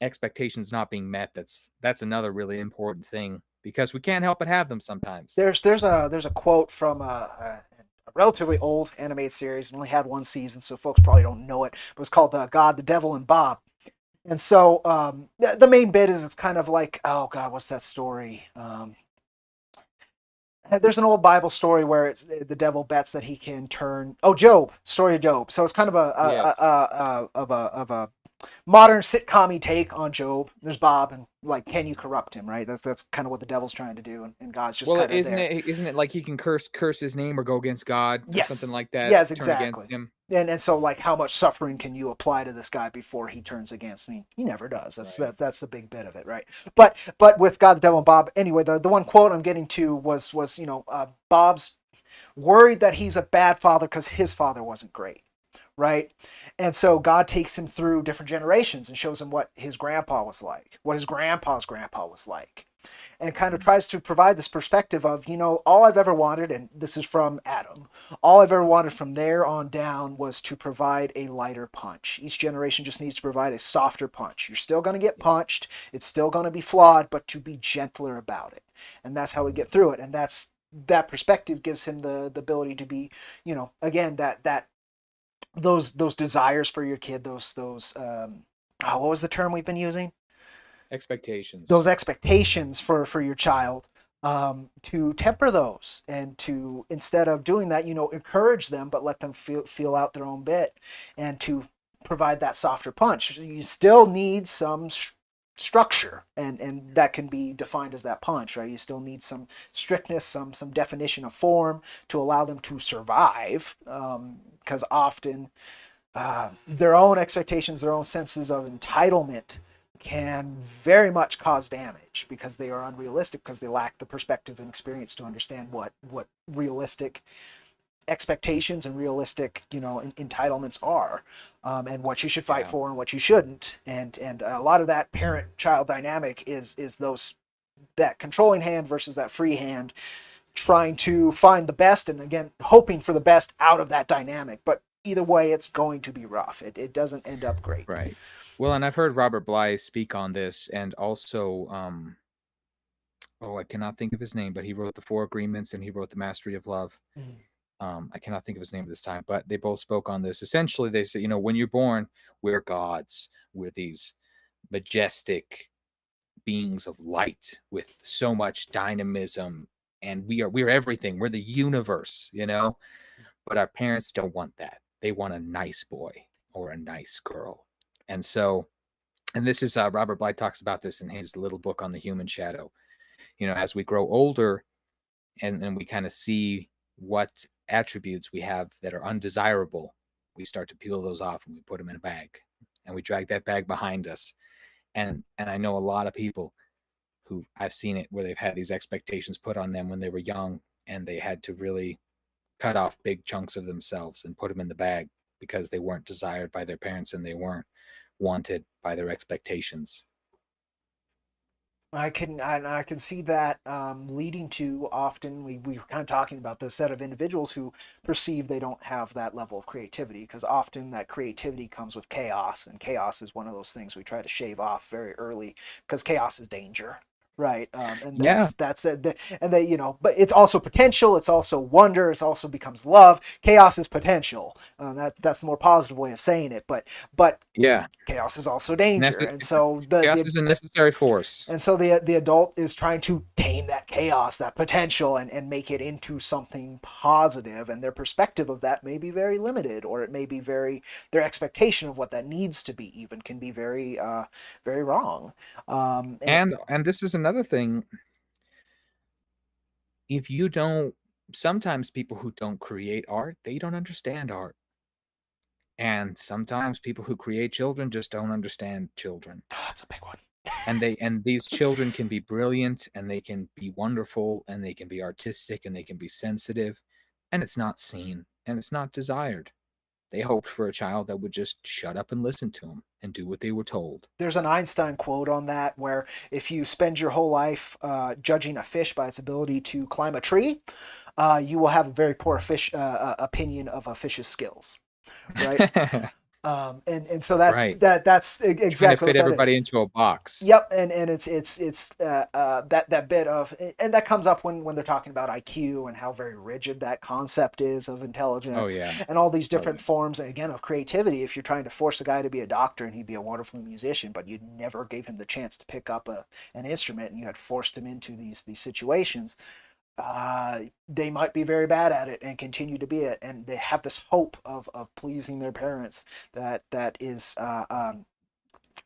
expectations not being met. That's another really important thing because we can't help but have them sometimes. There's a quote from a relatively old animated series. It only had one season, so folks probably don't know it. It was called God, the Devil, and Bob. And so the main bit is it's kind of like, oh God, what's that story? There's an old Bible story where it's the devil bets that he can turn. Oh, Job, story of Job. So it's kind of Yes. a modern sitcom take on Job. There's Bob and like, can you corrupt him? Right. That's kind of what the devil's trying to do, and God's just Well, kind of isn't there. it isn't it like he can curse his name or go against God or something Yes. like that, Yes, turn against exactly. him? And so like how much suffering can you apply to this guy before he turns against me? He never does. Right. That's the big bit of it, right? But with God, the Devil, and Bob. Anyway, the one quote I'm getting to was Bob's worried that he's a bad father because his father wasn't great, right? And so God takes him through different generations and shows him what his grandpa was like, what his grandpa's grandpa was like, and kind of Mm. tries to provide this perspective of, all I've ever wanted, and this is from Adam, all I've ever wanted from there on down was to provide a lighter punch. Each generation just needs to provide a softer punch. You're still going to get Yeah. punched, it's still going to be flawed, but to be gentler about it. And that's how we get through it. And that perspective gives him the ability to be, again, that those desires for your kid, those what was the term we've been using? Expectations. Those expectations for your child, to temper those, and to, instead of doing that, encourage them, but let them feel out their own bit, and to provide that softer punch. You still need some structure, and that can be defined as that punch, right? You still need some strictness, some definition of form to allow them to survive, because often their own expectations, their own senses of entitlement can very much cause damage because they are unrealistic, because they lack the perspective and experience to understand what realistic expectations and realistic entitlements are, and what you should fight Yeah. for and what you shouldn't. And a lot of that parent child dynamic is those, that controlling hand versus that free hand, trying to find the best, and again hoping for the best out of that dynamic. But either way, it's going to be rough. It doesn't end up great. Right. Well, and I've heard Robert Bly speak on this, and also, oh, I cannot think of his name, but he wrote the Four Agreements and he wrote the Mastery of Love. I cannot think of his name at this time, but they both spoke on this. Essentially, they said, when you're born, we're gods. We're these majestic beings of light with so much dynamism, and we're everything. We're the universe. But our parents don't want that. They want a nice boy or a nice girl. And so, and this is Robert Bly talks about this in his little book on the human shadow. As we grow older and we kind of see what attributes we have that are undesirable, we start to peel those off and we put them in a bag and we drag that bag behind us. And I know a lot of people who I've seen it where they've had these expectations put on them when they were young, and they had to really cut off big chunks of themselves and put them in the bag because they weren't desired by their parents and they weren't wanted by their expectations. I can see that leading to often we were kind of talking about the set of individuals who perceive they don't have that level of creativity, because often that creativity comes with chaos, and chaos is one of those things we try to shave off very early because chaos is danger, right? And Yeah, that's it. And they, but it's also potential, it's also wonder, it's also becomes love. Chaos is potential. That's the more positive way of saying it, but yeah. chaos is also danger, Nece- and so Chaos the is a necessary force. and so the adult is trying to tame that chaos, that potential, and make it into something positive. And their perspective of that may be very limited, or it may be their expectation of what that needs to be even can be very very wrong. And And this is another thing. If you don't Sometimes people who don't create art, they don't understand art. And sometimes people who create children just don't understand children. that's a big one. And these children can be brilliant, and they can be wonderful, and they can be artistic, and they can be sensitive, and it's not seen and it's not desired. They hoped for a child that would just shut up and listen to them and do what they were told. There's an Einstein quote on that where if you spend your whole life judging a fish by its ability to climb a tree, you will have a very poor fish opinion of a fish's skills, right? And so Right. that's Trying to exactly fit what that everybody is. into a box. Yep, and it's that bit of, and that comes up when they're talking about IQ and how very rigid that concept is of Oh intelligence, yeah. and all these Oh yeah. different forms, and again, of creativity. If you're trying to force a guy to be a doctor and he'd be a wonderful musician, but you never gave him the chance to pick up an instrument, and you had forced him into these situations, they might be very bad at it and continue to be it, and they have this hope of pleasing their parents that is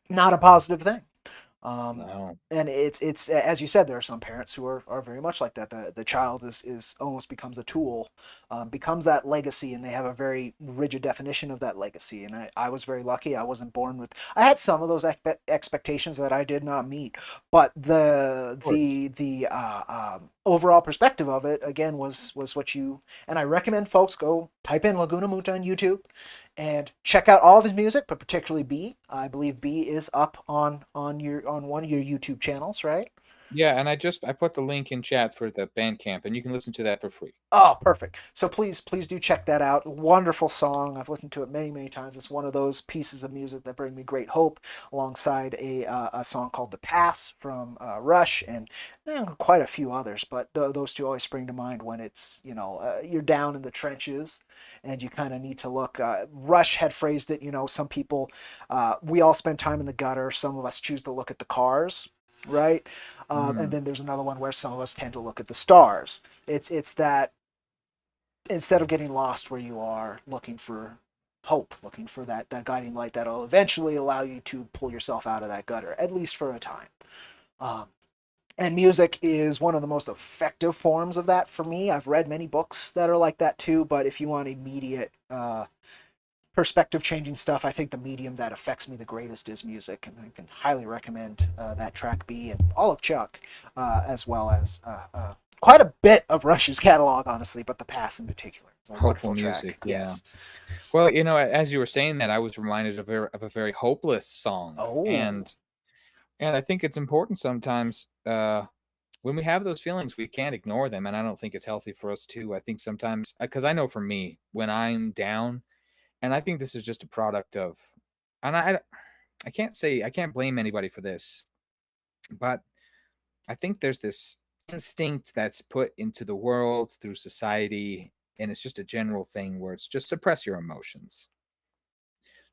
not a positive thing. Um, No. and it's as you said, there are some parents who are very much like that. The child is almost becomes a tool, becomes that legacy, and they have a very rigid definition of that legacy. And I was very lucky. I wasn't born with. I had some of those expectations that I did not meet, but Of course. the overall perspective of it again was what you, and I recommend folks go type in Laguna Muta on YouTube and check out all of his music, but particularly B. I believe B is up on one of your YouTube channels, right? Yeah, and I put the link in chat for the Bandcamp, and you can listen to that for free. Oh, perfect. So please do check that out. Wonderful song. I've listened to it many times. It's one of those pieces of music that bring me great hope, alongside a song called "The Pass" from Rush, and quite a few others. But those two always spring to mind when it's you're down in the trenches, and you kind of need to look. Rush had phrased it. Some people, we all spend time in the gutter. Some of us choose to look at the cars, right? And Mm. then there's another one where some of us tend to look at the stars. It's that, instead of getting lost where you are, looking for hope, looking for that guiding light that'll eventually allow you to pull yourself out of that gutter, at least for a time. Um, and music is one of the most effective forms of that for me. I've read many books that are like that too, but if you want immediate perspective changing stuff, I think the medium that affects me the greatest is music, and I can highly recommend that track B and all of Chuck, as well as quite a bit of Rush's catalog, honestly, but The Pass in particular. It's a Hopeful wonderful music, track. yeah. Yes. Well, as you were saying that, I was reminded of a very hopeless song, Oh, and I think it's important sometimes, when we have those feelings, we can't ignore them, and I don't think it's healthy for us to. I think sometimes, because I know for me, when I'm down, and I think this is just a product of, and I can't blame anybody for this, but I think there's this instinct that's put into the world through society and it's just a general thing where it's just suppress your emotions.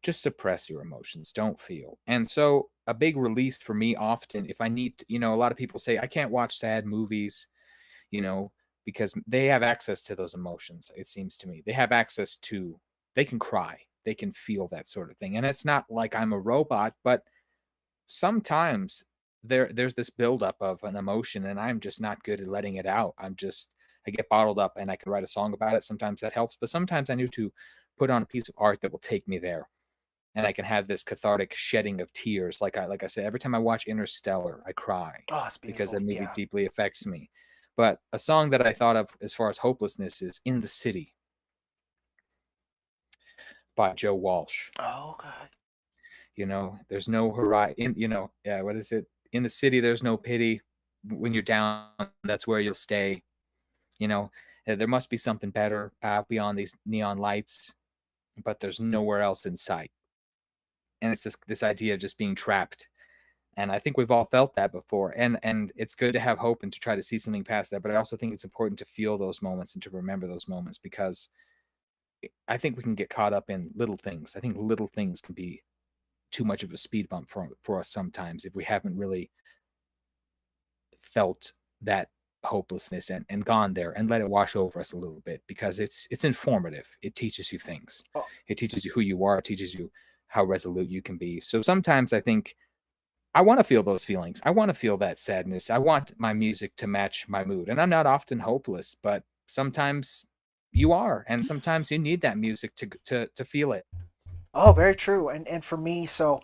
Just suppress your emotions, don't feel. And so a big release for me often, if I need to, a lot of people say I can't watch sad movies, you know, because they have access to those emotions. It seems to me they have access to, they can cry, they can feel that sort of thing. And it's not like I'm a robot, but sometimes there's this buildup of an emotion, and I'm just not good at letting it out. I get bottled up, and I can write a song about it. Sometimes that helps, but sometimes I need to put on a piece of art that will take me there, and I can have this cathartic shedding of tears. Like I said, every time I watch Interstellar, I cry Oh, it's because beautiful. that movie Yeah. deeply affects me. But a song that I thought of as far as hopelessness is "In the City" by Joe Walsh. Oh, God. There's no horizon. Yeah, what is it? In the city, there's no pity. When you're down, that's where you'll stay. There must be something better out beyond these neon lights, but there's nowhere else in sight. And it's this idea of just being trapped. And I think we've all felt that before. And it's good to have hope and to try to see something past that. But I also think it's important to feel those moments and to remember those moments, because I think we can get caught up in little things. I think little things can be too much of a speed bump for us sometimes if we haven't really felt that hopelessness and gone there and let it wash over us a little bit, because it's informative. It teaches you things. Oh, It teaches you who you are. It teaches you how resolute you can be. So sometimes I think I want to feel those feelings. I want to feel that sadness. I want my music to match my mood. And I'm not often hopeless, but sometimes you are, and sometimes you need that music to feel it. oh, very true. And for me, so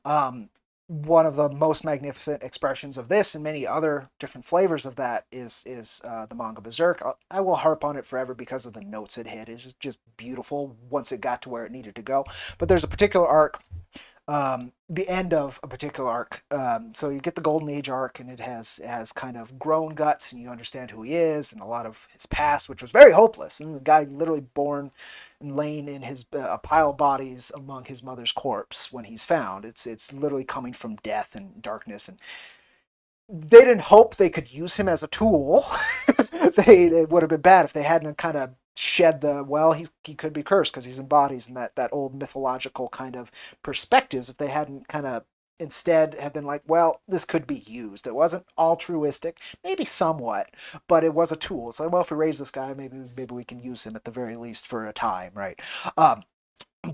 um, one of the most magnificent expressions of this and many other different flavors of that is the manga Berserk. I will harp on it forever because of the notes it hit. It's just beautiful once it got to where it needed to go. But there's a particular arc, the end of a particular arc. So you get the Golden Age arc, and it has kind of grown guts, and you understand who he is and a lot of his past, which was very hopeless. And the guy literally born and laying in his a pile of bodies among his mother's corpse when he's found. It's literally coming from death and darkness, and they didn't hope they could use him as a tool. It would have been bad if they hadn't kind of shed the, well, he could be cursed because he's in bodies, and that old mythological kind of perspectives. If they hadn't kind of instead have been like, well, this could be used. It wasn't altruistic, maybe somewhat, but it was a tool. So, well, if we raise this guy, maybe we can use him at the very least for a time, right? Um,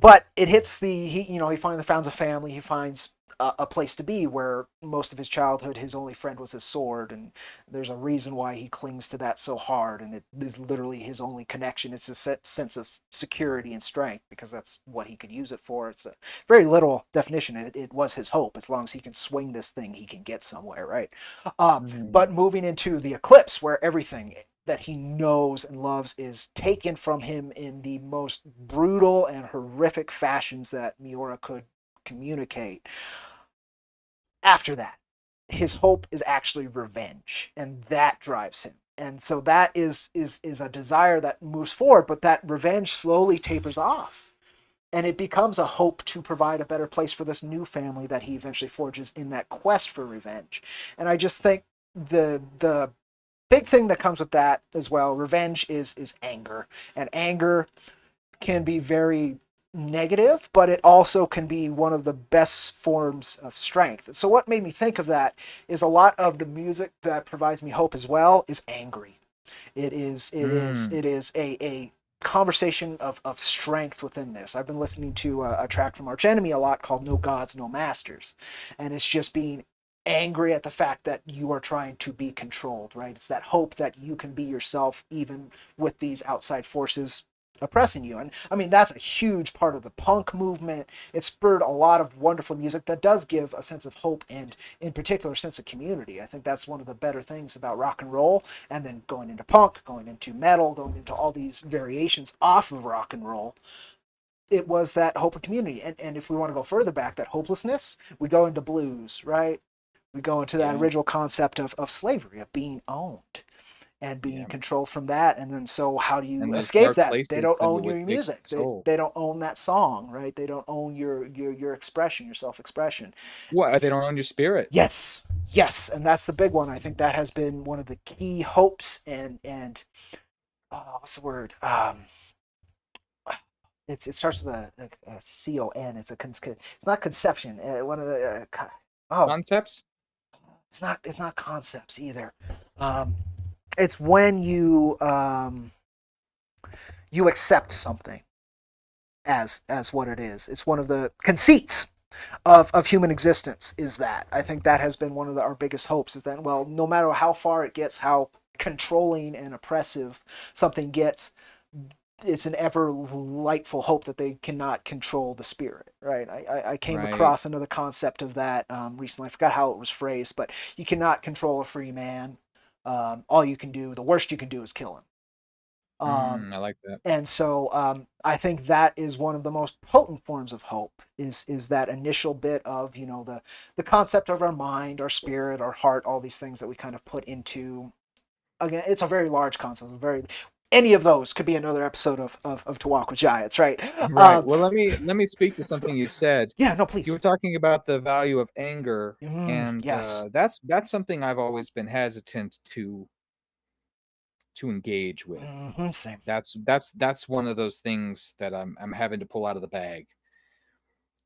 but it hits he finally finds a family. He finds a place to be where most of his childhood his only friend was his sword, and there's a reason why he clings to that so hard, and it is literally his only connection. It's a sense of security and strength because that's what he could use it for. It's a very little definition. It was his hope. As long as he can swing this thing, he can get somewhere, right? Mhm. But moving into the eclipse, where everything that he knows and loves is taken from him in the most brutal and horrific fashions that Miura could communicate. After that, his hope is actually revenge, and that drives him. And so that is a desire that moves forward, but that revenge slowly tapers off. And it becomes a hope to provide a better place for this new family that he eventually forges in that quest for revenge. And I just think the big thing that comes with that as well, revenge is anger, and anger can be very negative, but it also can be one of the best forms of strength. So what made me think of that is a lot of the music that provides me hope as well is angry. Mm. It is a conversation of strength within this. I've been listening to a track from Arch Enemy a lot called No Gods, No Masters. And it's just being angry at the fact that you are trying to be controlled, right? It's that hope that you can be yourself even with these outside forces oppressing you. And I mean, that's a huge part of the punk movement. It spurred a lot of wonderful music that does give a sense of hope and in particular sense of community. I think that's one of the better things about rock and roll, and then going into punk, going into metal, going into all these variations off of rock and roll. It was that hope of community. And if we want to go further back, that hopelessness, we go into blues, right? We go into that Yeah. original concept of slavery, of being owned and being Yeah. controlled from that. And then so how do you And those escape dark that? They places don't leave you own with your aching music. They, soul. they don't own that song, right? They don't own your expression, your self-expression. What? They don't own your spirit. Yes, yes, and that's the big one. I think that has been one of the key hopes and what's the word? It starts with a C-O-N. It's not conception. One of the oh, Concepts? it's not concepts either. Um, it's when you accept something as what it is. It's one of the conceits of human existence. Is that I think that has been one of our biggest hopes. Is that, well, no matter how far it gets, how controlling and oppressive something gets, it's an ever lightful hope that they cannot control the spirit, right? I came Right. across another concept of that recently. I forgot how it was phrased, but you cannot control a free man. All you can do, the worst you can do, is kill him. I like that. And so I think that is one of the most potent forms of hope. Is that initial bit of, the concept of our mind, our spirit, our heart, all these things that we kind of put into. Again, it's a very large concept. Very any of those could be another episode of To Walk with Giants, right? Right. Well, let me speak to something you said. Yeah, no, You were please. talking about the value of anger, and Yes. that's something I've always been hesitant to engage with. Same. That's one of those things that I'm having to pull out of the bag.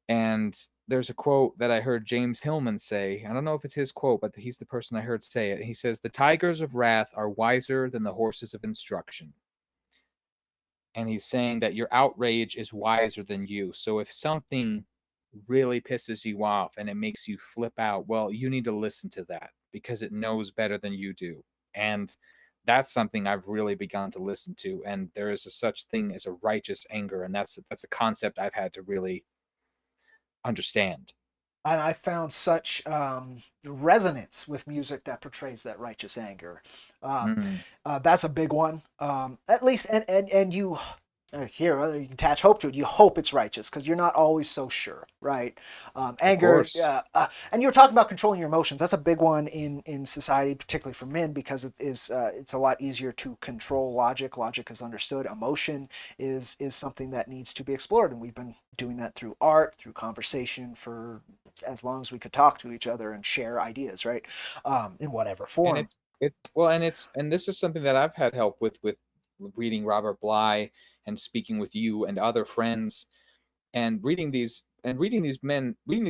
And there's a quote that I heard James Hillman say. I don't know if it's his quote, but he's the person I heard say it. He says, "The tigers of wrath are wiser than the horses of instruction." And he's saying that your outrage is wiser than you. So if something really pisses you off and it makes you flip out, well, you need to listen to that because it knows better than you do. And that's something I've really begun to listen to. And there is a such thing as a righteous anger, and that's a concept I've had to really understand. And I found such resonance with music that portrays that righteous anger. Um, Mm, that's a big one. At least, and you here you can attach hope to it. You hope it's righteous because you're not always so sure, right? of Anger, course. and you were talking about controlling your emotions. That's a big one in society, particularly for men, because it's a lot easier to control logic. Logic is understood. Emotion is something that needs to be explored, and we've been doing that through art, through conversation for as long as we could talk to each other and share ideas, right? In whatever And form. it's well, and this is something that I've had help with reading Robert Bly and speaking with you and other friends and reading these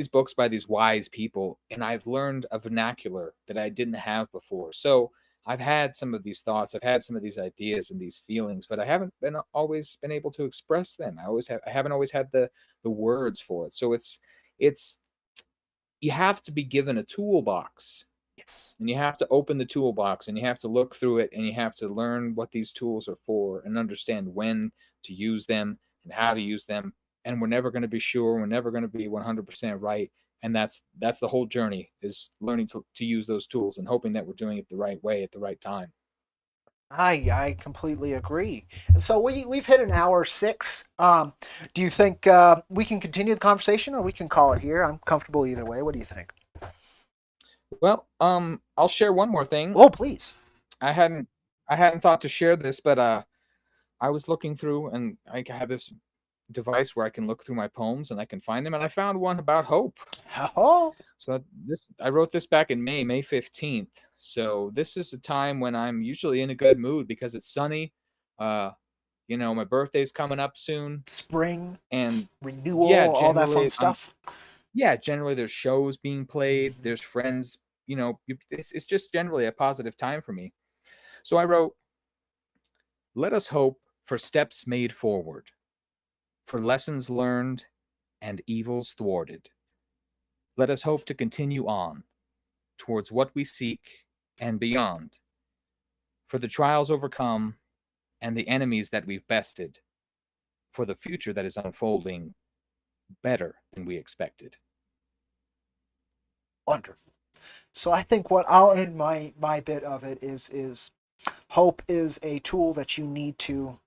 books by these wise people, and I've learned a vernacular that I didn't have before. So I've had some of these thoughts, I've had some of these ideas and these feelings, but I haven't been always been able to express them. I haven't always had the words for it. So it's you have to be given a toolbox, Yes. and you have to open the toolbox and you have to look through it and you have to learn what these tools are for and understand when to use them and how to use them. And we're never going to be sure, we're never going to be 100% right. And that's the whole journey, is learning to use those tools and hoping that we're doing it the right way at the right time. I completely agree. And so we've hit an hour six. Do you think we can continue the conversation, or we can call it here? I'm comfortable either way. What do you think? Well, I'll share one more thing. Oh, please. I hadn't I hadn't thought to share this, but I was looking through, and I have this device where I can look through my poems and I can find them, and I found one about hope. Oh, So this I wrote this back in May 15th. So this is a time when I'm usually in a good mood because it's sunny. Uh, my birthday's coming up soon, spring, and yeah, renewal, all that fun generally stuff. generally there's shows being played, Mhm. there's friends, it's just generally a positive time for me. So I wrote, "Let us hope for steps made forward, for lessons learned and evils thwarted. Let us hope to continue on towards what we seek and beyond, for the trials overcome and the enemies that we've bested, for the future that is unfolding better than we expected." Wonderful. So I think what I'll end my bit of it is hope is a tool that you need to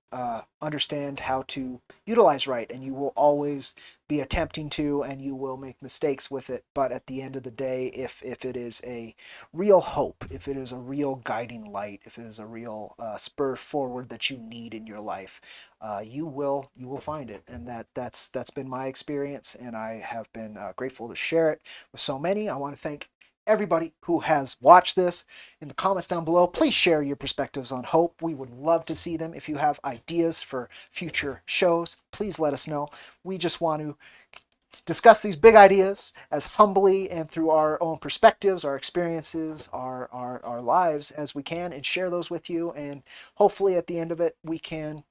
understand how to utilize right, and you will always be attempting to, and you will make mistakes with it. But at the end of the day, if it is a real hope, if it is a real guiding light, if it is a real spur forward that you need in your life, you will find it. And that's been my experience, and I have been grateful to share it with so many. I want to thank everybody who has watched this, in the comments down below, please share your perspectives on hope. We would love to see them. If you have ideas for future shows, please let us know. We just want to discuss these big ideas as humbly and through our own perspectives, our experiences, our lives as we can, and share those with you. And hopefully at the end of it, we can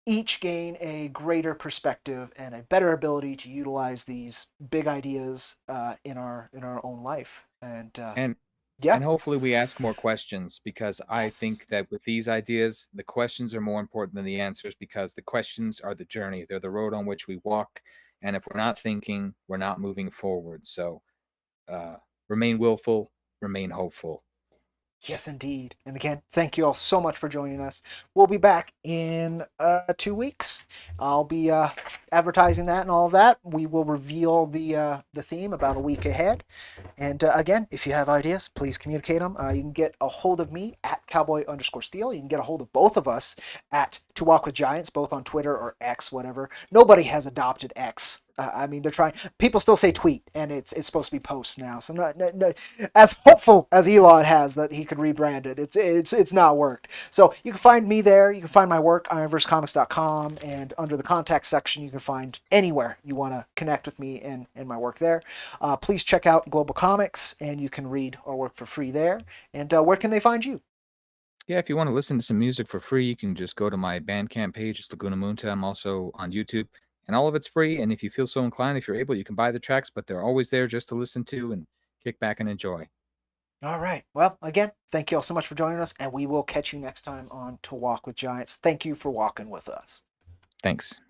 each gain a greater perspective and a better ability to utilize these big ideas in our own life. And And yeah, and hopefully we ask more questions, because I yes, think that with these ideas, the questions are more important than the answers, because the questions are the journey. They're the road on which we walk. And if we're not thinking, we're not moving forward. So uh, remain willful, remain hopeful. yes, indeed. And again, thank you all so much for joining us. We'll be back in 2 weeks. I'll be advertising that and all of that. We will reveal the theme about a week ahead. And again, if you have ideas, please communicate them. You can get a hold of me at cowboy_steel. You can get a hold of both of us at To Walk with Giants, both on Twitter or X, whatever. Nobody has adopted X. I mean, they're trying. People still say tweet, and it's supposed to be post now. So no, as hopeful as Elon has that he could rebrand it, it's not worked. So you can find me there. You can find my work ironversecomics.com, and under the contact section, you can find anywhere you want to connect with me and my work there. Please check out Global Comics, and you can read our work for free there. And where can they find you? Yeah, if you want to listen to some music for free, you can just go to my Bandcamp page. It's Laguna Moonta. I'm also on YouTube, and all of it's free. And if you feel so inclined, if you're able, you can buy the tracks, but they're always there just to listen to and kick back and enjoy. All right. Well, again, thank you all so much for joining us, and we will catch you next time on To Walk with Giants. Thank you for walking with us. Thanks.